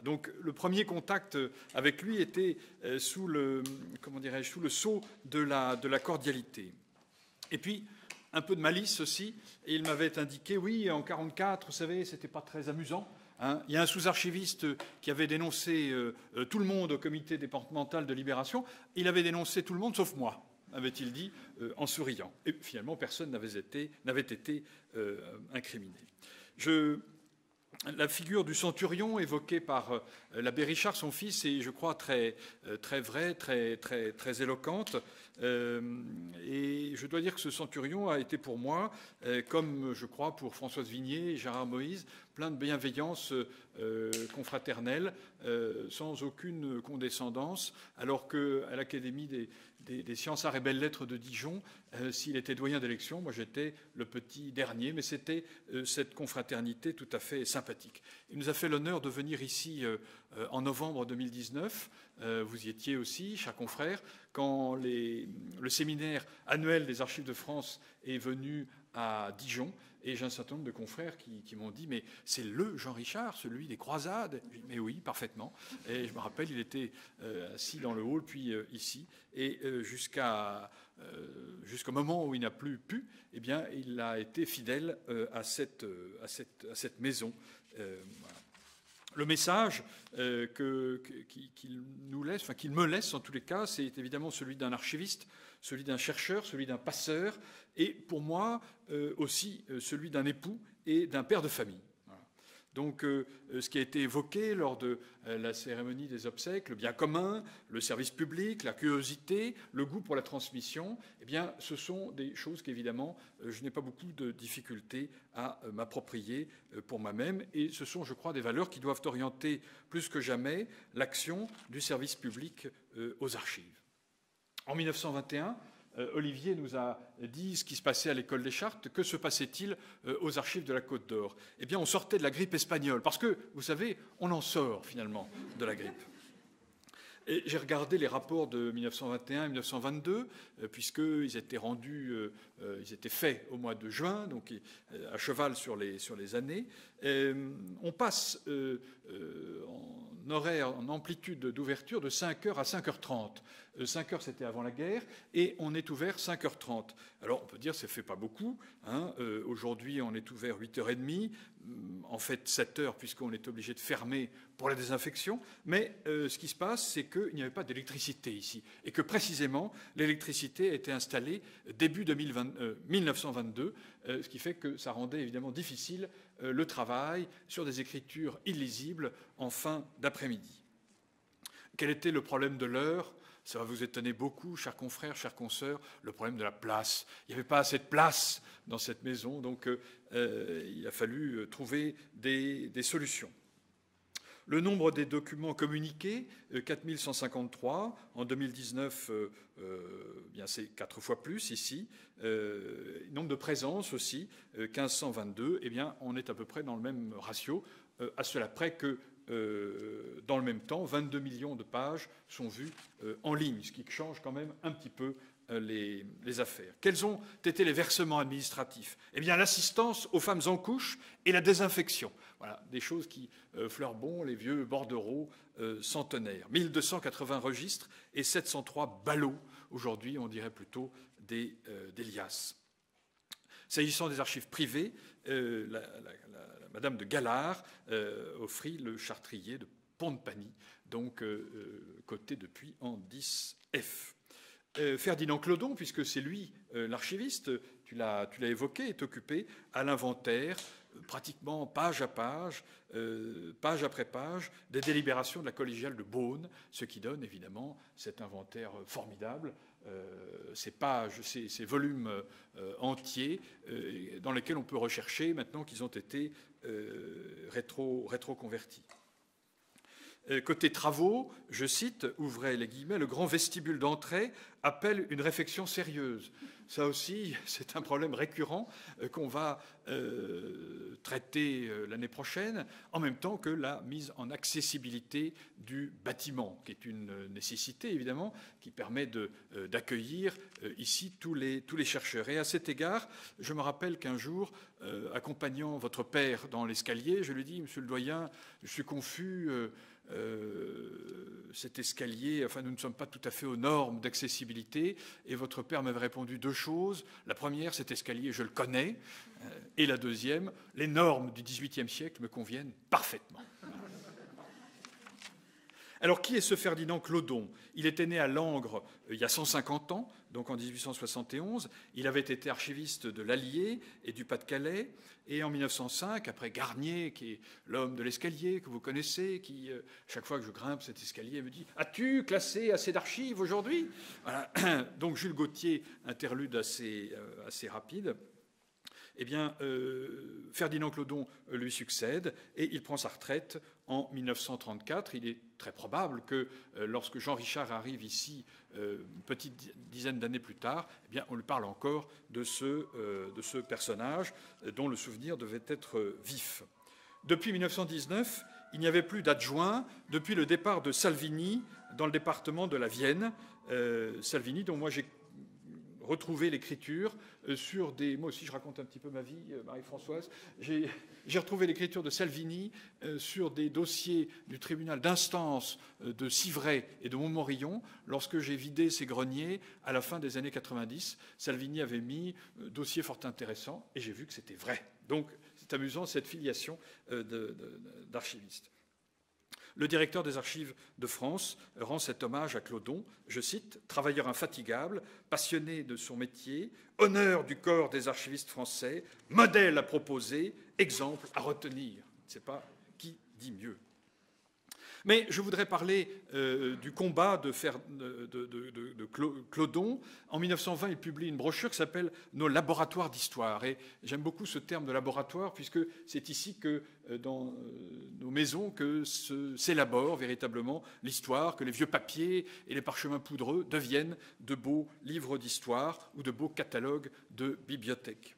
Donc le premier contact avec lui était sous le sceau de la cordialité. Et puis, un peu de malice aussi, et il m'avait indiqué, oui, en 1944, vous savez, c'était pas très amusant. Hein. Il y a un sous-archiviste qui avait dénoncé tout le monde au comité départemental de libération. Il avait dénoncé tout le monde, sauf moi, avait-il dit, en souriant. Et finalement, personne n'avait été incriminé. La figure du centurion évoquée par l'abbé Richard, son fils, est, je crois, très vraie, très éloquente. Et je dois dire que ce centurion a été pour moi, comme je crois pour Françoise Vignier et Gérard Moïse, plein de bienveillance confraternelle, sans aucune condescendance, alors qu'à l'Académie des sciences, arts et belles lettres de Dijon, s'il était doyen d'élection, moi j'étais le petit dernier, mais c'était cette confraternité tout à fait sympathique. Il nous a fait l'honneur de venir ici en novembre 2019. Vous y étiez aussi, chers confrères, quand le séminaire annuel des Archives de France est venu à Dijon. Et j'ai un certain nombre de confrères qui m'ont dit « Mais c'est le Jean Richard, celui des croisades ?» Mais oui, parfaitement. Et je me rappelle, il était assis dans le hall, puis ici. Et jusqu'au moment où il n'a plus pu, eh bien, il a été fidèle à cette maison. Voilà. Le message qu'il nous laisse, enfin qu'il me laisse en tous les cas, c'est évidemment celui d'un archiviste, celui d'un chercheur, celui d'un passeur, et pour moi aussi celui d'un époux et d'un père de famille. Voilà. Donc ce qui a été évoqué lors de la cérémonie des obsèques, le bien commun, le service public, la curiosité, le goût pour la transmission, eh bien, ce sont des choses qu'évidemment je n'ai pas beaucoup de difficultés à m'approprier pour moi-même, et ce sont, je crois, des valeurs qui doivent orienter plus que jamais l'action du service public aux archives. En 1921, Olivier nous a dit ce qui se passait à l'école des Chartes. Que se passait-il aux archives de la Côte d'Or? Eh bien, on sortait de la grippe espagnole, parce que, vous savez, on en sort finalement de la grippe. Et j'ai regardé les rapports de 1921 et 1922, puisqu'ils étaient rendus, ils étaient faits au mois de juin, donc à cheval sur les années. On passe en horaire, en amplitude d'ouverture de 5h à 5h30. 5h, c'était avant la guerre, et on est ouvert 5h30. Alors, on peut dire que ça ne fait pas beaucoup. Hein. Aujourd'hui, on est ouvert 8h30, en fait 7h, puisqu'on est obligé de fermer pour la désinfection. Mais ce qui se passe, c'est qu'il n'y avait pas d'électricité ici, et que précisément, l'électricité a été installée début 1922, ce qui fait que ça rendait évidemment difficile le travail sur des écritures illisibles en fin d'après-midi. Quel était le problème de l'heure? Ça va vous étonner beaucoup, chers confrères, chers consoeurs, le problème de la place. Il n'y avait pas assez de place dans cette maison, donc il a fallu trouver des solutions. Le nombre des documents communiqués, 4153. En 2019, bien c'est 4 fois plus ici. Nombre de présences aussi, 1522. Eh bien, on est à peu près dans le même ratio, à cela près que dans le même temps, 22 millions de pages sont vues en ligne, ce qui change quand même un petit peu les affaires. Quels ont été les versements administratifs? Eh bien, l'assistance aux femmes en couche et la désinfection. Voilà, des choses qui fleurent bon les vieux bordereaux centenaires. 1280 registres et 703 ballots. Aujourd'hui, on dirait plutôt des liasses. S'agissant des archives privées, Madame de Galard offrit le chartrier de Pont-de-Pagny, donc coté depuis en 10F. Ferdinand Clodon, puisque c'est lui l'archiviste, tu l'as évoqué, est occupé à l'inventaire, pratiquement page à page, page après page, des délibérations de la collégiale de Beaune, ce qui donne évidemment cet inventaire formidable, ces pages, ces volumes entiers dans lesquels on peut rechercher maintenant qu'ils ont été rétro-convertis. Côté travaux, je cite, ouvrez les guillemets, le grand vestibule d'entrée appelle une réflexion sérieuse. Ça aussi, c'est un problème récurrent qu'on va traiter l'année prochaine, en même temps que la mise en accessibilité du bâtiment, qui est une nécessité, évidemment, qui permet d'accueillir ici tous les chercheurs. Et à cet égard, je me rappelle qu'un jour, accompagnant votre père dans l'escalier, je lui dis, monsieur le doyen, je suis confus, cet escalier, enfin, nous ne sommes pas tout à fait aux normes d'accessibilité, et votre père m'avait répondu deux choses. La première, cet escalier, je le connais, et la deuxième, les normes du XVIIIe siècle me conviennent parfaitement. Alors, qui est ce Ferdinand Clodon? Il était né à Langres il y a 150 ans, donc en 1871. Il avait été archiviste de l'Allier et du Pas-de-Calais. Et en 1905, après Garnier, qui est l'homme de l'escalier que vous connaissez, qui, chaque fois que je grimpe cet escalier, me dit « As-tu classé assez d'archives aujourd'hui ?» Voilà. Donc Jules Gauthier, interlude assez rapide. Eh bien, Ferdinand Clodon lui succède et il prend sa retraite en 1934. Il est très probable que lorsque Jean Richard arrive ici, une petite dizaine d'années plus tard, eh bien, on lui parle encore de ce personnage dont le souvenir devait être vif. Depuis 1919, il n'y avait plus d'adjoint depuis le départ de Salvini dans le département de la Vienne. Salvini, dont moi j'ai retrouver l'écriture sur des... Moi aussi, je raconte un petit peu ma vie, Marie-Françoise. J'ai retrouvé l'écriture de Salvini sur des dossiers du tribunal d'instance de Civray et de Montmorillon. Lorsque j'ai vidé ces greniers, à la fin des années 90, Salvini avait mis dossier fort intéressant, et j'ai vu que c'était vrai. Donc, c'est amusant, cette filiation d'archiviste. Le directeur des Archives de France rend cet hommage à Clodon, je cite, « Travailleur infatigable, passionné de son métier, honneur du corps des archivistes français, modèle à proposer, exemple à retenir. » Je ne sais pas qui dit mieux. Mais je voudrais parler du combat de Clodon. En 1920, il publie une brochure qui s'appelle « Nos laboratoires d'histoire ». Et j'aime beaucoup ce terme de laboratoire, puisque c'est ici que, dans nos maisons, que s'élabore véritablement l'histoire, que les vieux papiers et les parchemins poudreux deviennent de beaux livres d'histoire ou de beaux catalogues de bibliothèques.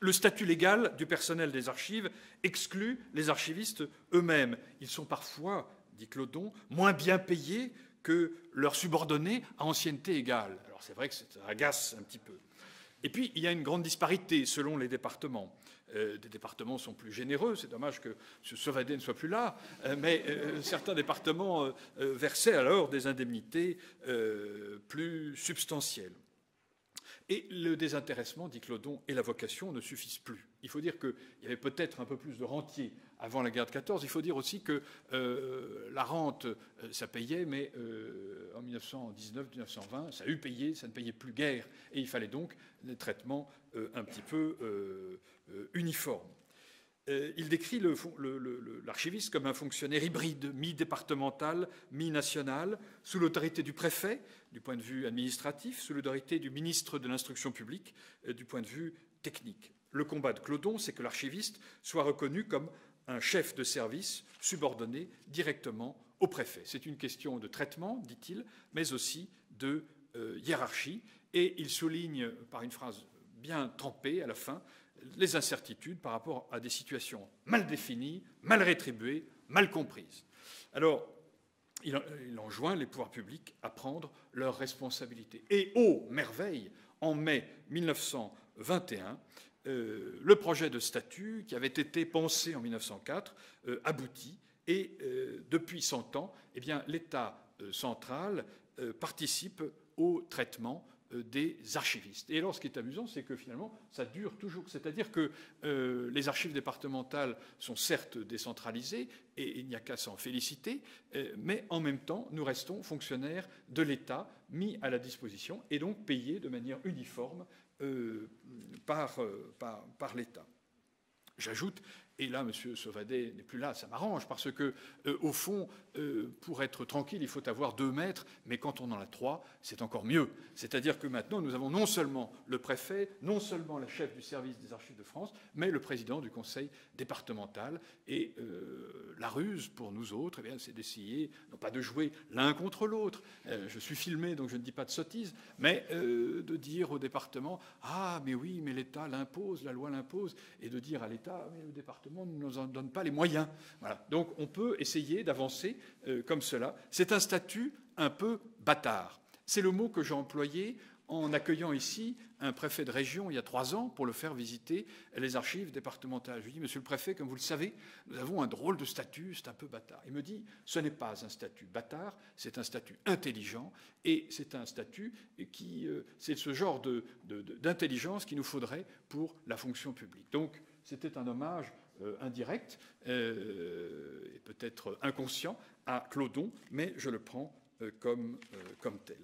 Le statut légal du personnel des archives exclut les archivistes eux-mêmes. Ils sont parfois, dit Clodon, moins bien payés que leurs subordonnés à ancienneté égale. Alors c'est vrai que ça agace un petit peu. Et puis, il y a une grande disparité selon les départements. Des départements sont plus généreux, c'est dommage que M. Sauvadet ne soit plus là, mais certains départements versaient alors des indemnités plus substantielles. Et le désintéressement, dit Clodon, et la vocation ne suffisent plus. Il faut dire qu'il y avait peut-être un peu plus de rentiers avant la guerre de 14. Il faut dire aussi que la rente, ça payait, mais en 1919-1920, ça a eu payé, ça ne payait plus guère. Et il fallait donc des traitements un petit peu uniformes. Il décrit l'archiviste comme un fonctionnaire hybride, mi-départemental, mi-national, sous l'autorité du préfet, du point de vue administratif, sous l'autorité du ministre de l'Instruction publique, du point de vue technique. Le combat de Clodon, c'est que l'archiviste soit reconnu comme un chef de service subordonné directement au préfet. C'est une question de traitement, dit-il, mais aussi de hiérarchie. Et il souligne, par une phrase bien trempée à la fin, les incertitudes par rapport à des situations mal définies, mal rétribuées, mal comprises. Alors, il enjoint les pouvoirs publics à prendre leurs responsabilités. Et, ô merveille, en mai 1921, le projet de statut qui avait été pensé en 1904 aboutit. Et depuis 100 ans, eh bien, l'État central participe au traitement des archivistes. Et alors, ce qui est amusant, c'est que finalement, ça dure toujours. C'est-à-dire que les archives départementales sont certes décentralisées, et il n'y a qu'à s'en féliciter, mais en même temps, nous restons fonctionnaires de l'État mis à la disposition et donc payés de manière uniforme par l'État. J'ajoute, et là, M. Sauvadet n'est plus là, ça m'arrange, parce que, au fond, pour être tranquille, il faut avoir 2 maîtres, mais quand on en a 3, c'est encore mieux. C'est-à-dire que maintenant, nous avons non seulement le préfet, non seulement la chef du service des Archives de France, mais le président du conseil départemental. Et la ruse, pour nous autres, eh bien, c'est d'essayer, non pas de jouer l'un contre l'autre, je suis filmé, donc je ne dis pas de sottises, mais de dire au département « Ah, mais oui, mais l'État l'impose, la loi l'impose », et de dire à l'État « Mais le département ne nous en donne pas les moyens ». Voilà. Donc on peut essayer d'avancer comme cela. C'est un statut un peu bâtard. C'est le mot que j'ai employé en accueillant ici un préfet de région il y a 3 ans pour le faire visiter les archives départementales. Je lui dis, monsieur le préfet, comme vous le savez, nous avons un drôle de statut, c'est un peu bâtard. Il me dit, ce n'est pas un statut bâtard, c'est un statut intelligent, et c'est un statut qui, c'est ce genre d'intelligence qu'il nous faudrait pour la fonction publique. Donc, c'était un hommage indirect et peut-être inconscient à Clodon, mais je le prends comme tel.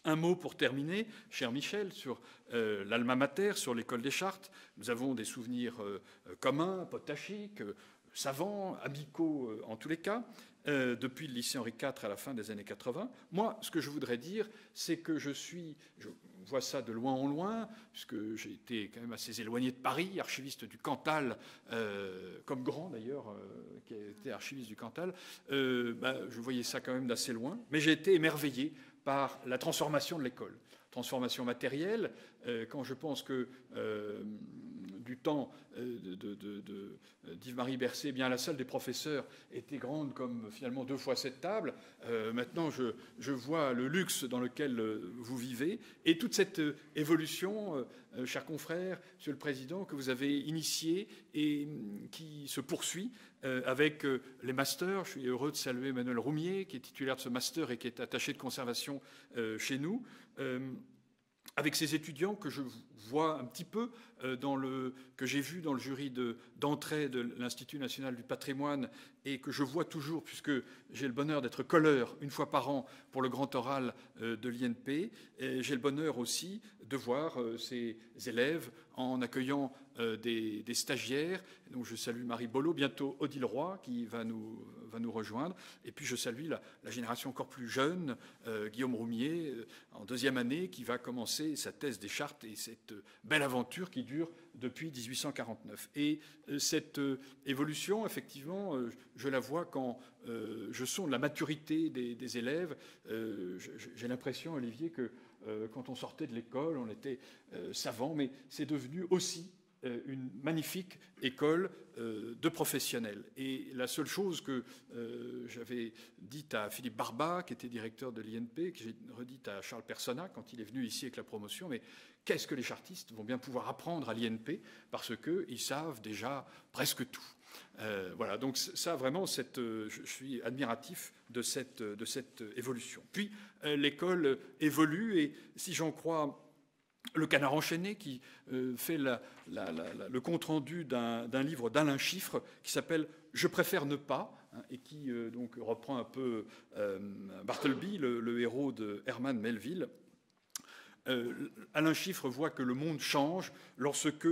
Un mot pour terminer, cher Michel, sur l'alma mater, sur l'école des Chartes. Nous avons des souvenirs communs, potachiques, savants, amicaux en tous les cas, depuis le lycée Henri IV à la fin des années 80. Moi, ce que je voudrais dire, c'est que je vois ça de loin en loin, puisque j'ai été quand même assez éloigné de Paris, archiviste du Cantal, comme Grand d'ailleurs, qui a été archiviste du Cantal. Je voyais ça quand même d'assez loin, mais j'ai été émerveillé par la transformation de l'école. Transformation matérielle, quand je pense que du temps d'Yves-Marie Bercé, eh bien, la salle des professeurs était grande comme finalement 2 fois cette table. Maintenant, je vois le luxe dans lequel vous vivez. Et toute cette évolution, chers confrères, Monsieur le Président, que vous avez initiée et qui se poursuit avec les masters. Je suis heureux de saluer Emmanuel Roumier, qui est titulaire de ce master et qui est attaché de conservation chez nous. Avec ces étudiants que je vois un petit peu que j'ai vu dans le jury d'entrée de l'Institut national du patrimoine et que je vois toujours, puisque j'ai le bonheur d'être colleur 1 fois par an pour le grand oral de l'INP. J'ai le bonheur aussi de voir ces élèves en accueillant des stagiaires. Donc je salue Marie Bollot, bientôt Odile Roy qui va nous rejoindre. Et puis je salue la génération encore plus jeune, Guillaume Roumier, en 2e année, qui va commencer sa thèse des Chartes et cette belle aventure qui dure depuis 1849. Et cette évolution, effectivement, je la vois quand je sonde la maturité des élèves. J'ai l'impression, Olivier, que quand on sortait de l'école, on était savant, mais c'est devenu aussi une magnifique école de professionnels. Et la seule chose que j'avais dite à Philippe Barba, qui était directeur de l'INP, que j'ai redite à Charles Personnat quand il est venu ici avec la promotion, mais qu'est-ce que les chartistes vont bien pouvoir apprendre à l'INP parce qu'ils savent déjà presque tout. Voilà, donc ça vraiment, je suis admiratif de cette évolution. Puis l'école évolue et si j'en crois le Canard enchaîné qui fait le compte-rendu d'un livre d'Alain Chiffre qui s'appelle « Je préfère ne pas » et qui donc reprend un peu Bartleby, le héros de Herman Melville. Alain Chiffre voit que le monde change lorsque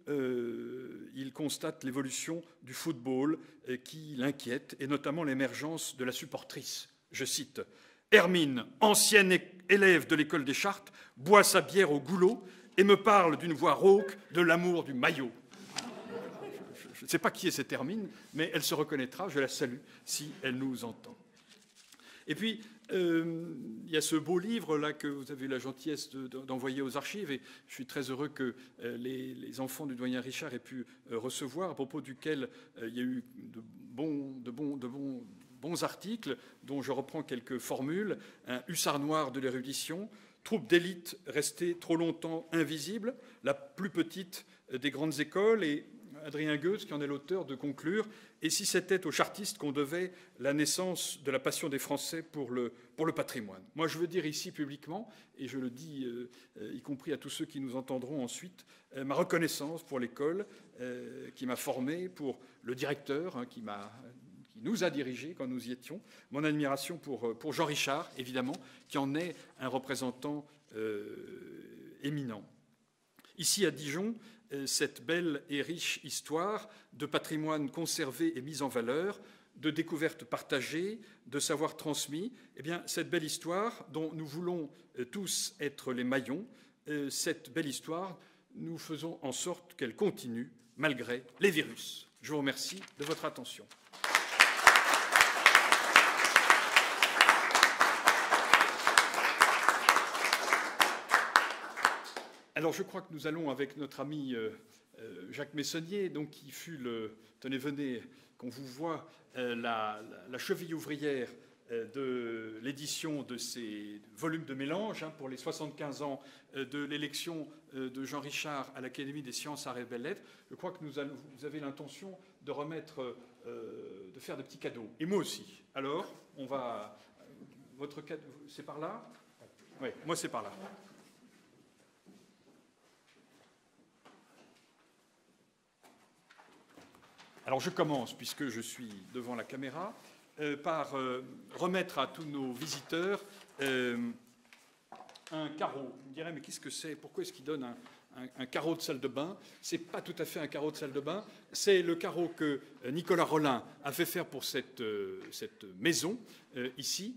il constate l'évolution du football qui l'inquiète, et notamment l'émergence de la supportrice. Je cite « Hermine, ancienne élève de l'école des Chartes, boit sa bière au goulot et me parle d'une voix rauque de l'amour du maillot. » Je ne sais pas qui est cette Hermine, mais elle se reconnaîtra, je la salue si elle nous entend. Et puis, il y a ce beau livre-là que vous avez eu la gentillesse d'envoyer aux archives, et je suis très heureux que les enfants du doyen Richard aient pu recevoir, à propos duquel il y a eu de bons articles, dont je reprends quelques formules. Un hussard noir de l'érudition, troupe d'élite restée trop longtemps invisible, la plus petite des grandes écoles, et Adrien Goetz, qui en est l'auteur, de conclure « Et si c'était aux chartistes qu'on devait la naissance de la passion des Français pour le patrimoine ?» Moi, je veux dire ici publiquement, et je le dis y compris à tous ceux qui nous entendront ensuite, ma reconnaissance pour l'école qui m'a formé, pour le directeur qui nous a dirigés quand nous y étions, mon admiration pour Jean Richard, évidemment, qui en est un représentant éminent. Ici, à Dijon, cette belle et riche histoire de patrimoine conservé et mis en valeur, de découvertes partagées, de savoirs transmis, eh bien, cette belle histoire dont nous voulons tous être les maillons, cette belle histoire, nous faisons en sorte qu'elle continue malgré les virus. Je vous remercie de votre attention. Alors, je crois que nous allons, avec notre ami Jacques Messonnier, donc, qui fut venez, qu'on vous voit, la cheville ouvrière de l'édition de ces volumes de mélange pour les 75 ans de l'élection de Jean Richard à l'Académie des sciences, arts et belles-lettres. Je crois que vous avez l'intention de remettre, de faire des petits cadeaux. Et moi aussi. Alors, on va... Votre cadeau, c'est par là? Oui, moi c'est par là. Alors je commence, puisque je suis devant la caméra, par remettre à tous nos visiteurs un carreau. Vous me direz, mais qu'est-ce que c'est? Pourquoi est-ce qu'il donne un carreau de salle de bain? Ce n'est pas tout à fait un carreau de salle de bain, c'est le carreau que Nicolas Rollin a fait faire pour cette maison, ici,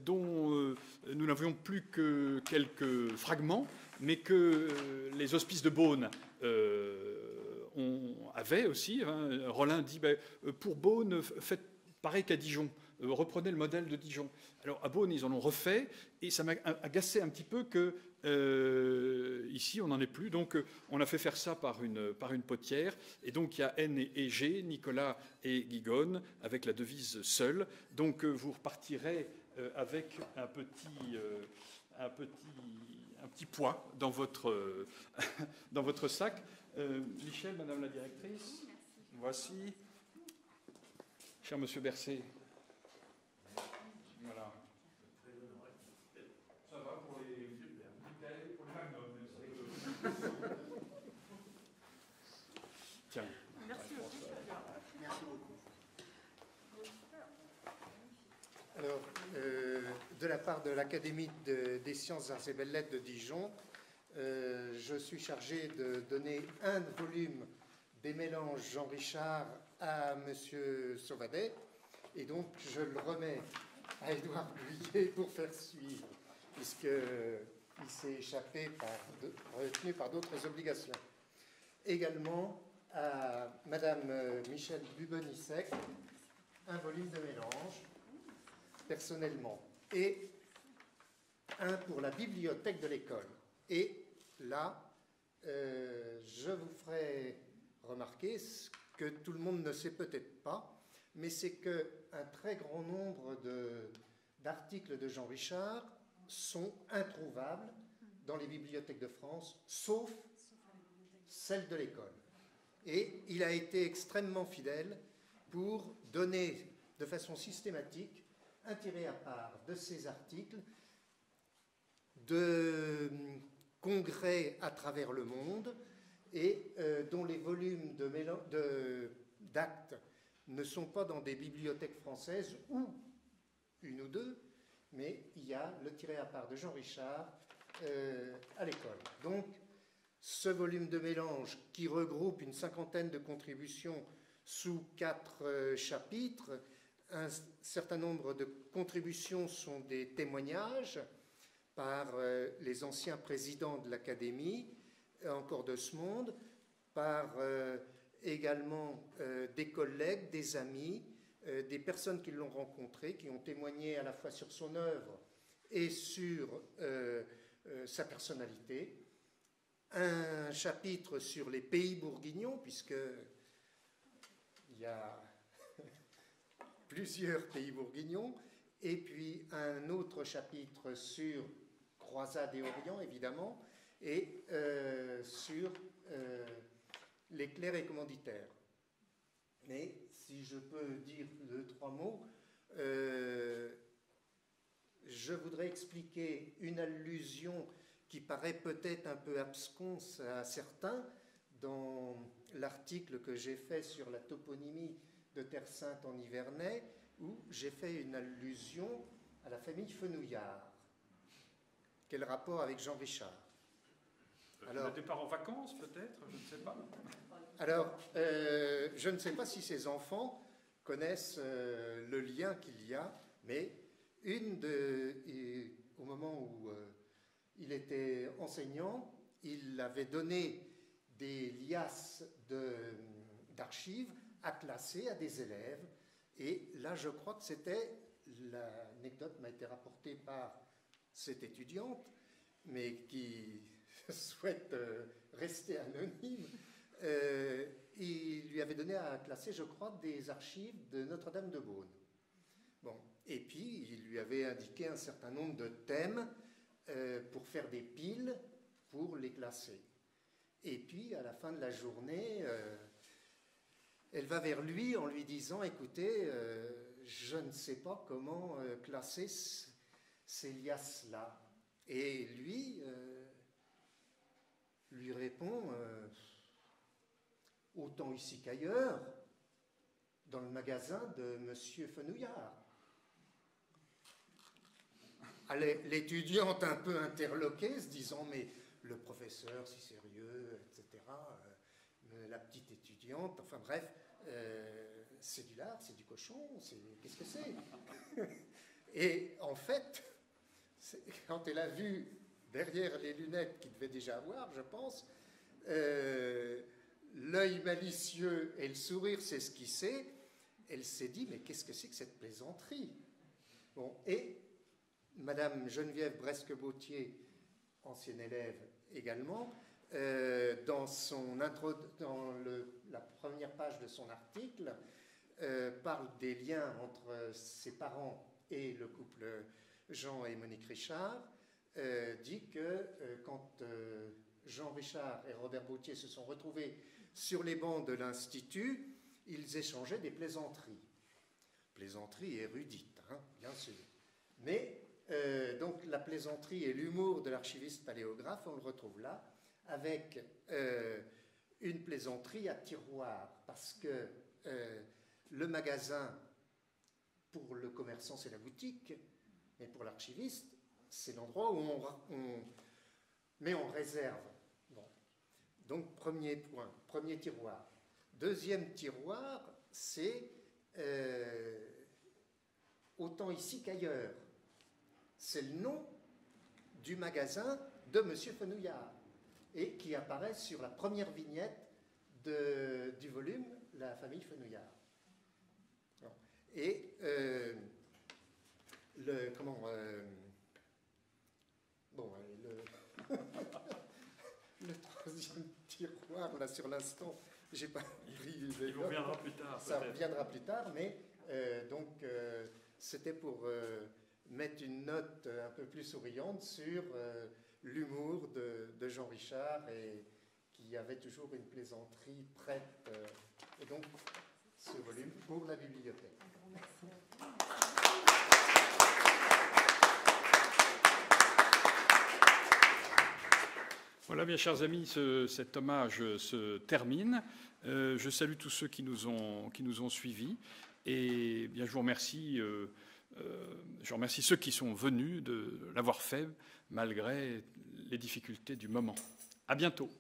dont nous n'avions plus que quelques fragments, mais que les hospices de Beaune on avait aussi. Rollin dit pour Beaune, faites pareil qu'à Dijon, reprenez le modèle de Dijon. Alors à Beaune, ils en ont refait, et ça m'a agacé un petit peu que ici, on n'en est plus. Donc on a fait faire ça par une potière. Et donc il y a N et G, Nicolas et Guigone, avec la devise seul. Donc vous repartirez avec un petit poids dans votre sac. Michel, Madame la directrice, voici. Cher Monsieur Bercé. Voilà. Ça va pour les bouteilles, pour les magnums. Tiens. Merci beaucoup. Merci beaucoup. Alors, de la part de l'Académie des sciences, arts et belles-lettres de Dijon, je suis chargé de donner un volume des mélanges Jean Richard à M. Sauvadet, et donc je le remets à Édouard Bouillet pour faire suivre, puisqu'il s'est échappé retenu par d'autres obligations. Également à Madame Michèle Bubonissec, un volume de mélange, personnellement, et un pour la bibliothèque de l'école. Et là, je vous ferai remarquer ce que tout le monde ne sait peut-être pas, mais c'est qu'un très grand nombre d'articles de Jean Richard sont introuvables dans les bibliothèques de France, sauf celle de l'école. Et il a été extrêmement fidèle pour donner de façon systématique un tiré à part de ces articles de congrès à travers le monde et dont les volumes d'actes ne sont pas dans des bibliothèques françaises ou une ou deux, mais il y a le tiré à part de Jean Richard à l'école. Donc, ce volume de mélange qui regroupe une cinquantaine de contributions sous 4 chapitres, un certain nombre de contributions sont des témoignages par les anciens présidents de l'Académie, encore de ce monde, par également des collègues, des amis, des personnes qui l'ont rencontré, qui ont témoigné à la fois sur son œuvre et sur sa personnalité. Un chapitre sur les pays bourguignons, puisque il y a plusieurs pays bourguignons, et puis un autre chapitre sur Croisade et Orient, évidemment, et sur les clercs et commanditaires. Mais si je peux dire 2-3 mots, je voudrais expliquer une allusion qui paraît peut-être un peu absconse à certains dans l'article que j'ai fait sur la toponymie de Terre-Sainte en Nivernais, où j'ai fait une allusion à la famille Fenouillard. Quel rapport avec Jean Richard? Alors, le départ en vacances, peut-être, je ne sais pas. Alors, je ne sais pas si ces enfants connaissent le lien qu'il y a, mais au moment où il était enseignant, il avait donné des liasses d'archives à classer à des élèves. Et là, je crois que l'anecdote m'a été rapportée par cette étudiante, mais qui souhaite rester anonyme. Il lui avait donné à classer, je crois, des archives de Notre-Dame de Beaune. Bon. Et puis, il lui avait indiqué un certain nombre de thèmes pour faire des piles pour les classer. Et puis, à la fin de la journée, elle va vers lui en lui disant « Écoutez, je ne sais pas comment classer ces liasses-là. » Et lui répond autant ici qu'ailleurs, dans le magasin de Monsieur Fenouillard. L'étudiante un peu interloquée, se disant « Mais le professeur, si sérieux, etc. » La petite étudiante, enfin bref, c'est du lard, c'est du cochon, qu'est-ce que c'est? Et en fait, quand elle a vu derrière les lunettes qu'il devait déjà avoir, je pense, l'œil malicieux et le sourire s'esquisser, elle s'est dit, mais qu'est-ce que c'est que cette plaisanterie? Bon, et Madame Geneviève Bresque-Bautier, ancienne élève également, dans la première page de son article, parle des liens entre ses parents et le couple Jean et Monique Richard, dit que quand Jean Richard et Robert Bautier se sont retrouvés sur les bancs de l'Institut, ils échangeaient des plaisanteries. Plaisanteries érudites, hein, bien sûr. Mais donc la plaisanterie et l'humour de l'archiviste paléographe, on le retrouve là, avec une plaisanterie à tiroir, parce que le magasin, pour le commerçant, c'est la boutique, mais pour l'archiviste, c'est l'endroit où on met en réserve. Bon. Donc, premier point, premier tiroir. Deuxième tiroir, c'est autant ici qu'ailleurs. C'est le nom du magasin de M. Fenouillard, et qui apparaît sur la première vignette du volume La famille Fenouillard. Et le troisième tiroir, là sur l'instant, j'ai pas pris. Il reviendra plus tard. Ça reviendra plus tard, mais c'était pour mettre une note un peu plus souriante sur l'humour de Jean Richard, et qui avait toujours une plaisanterie prête. Et donc, ce volume pour la bibliothèque. Voilà, bien chers amis, cet hommage se termine. Je salue tous ceux qui nous ont suivis, et bien je vous remercie. Je remercie ceux qui sont venus de l'avoir fait malgré les difficultés du moment. À bientôt.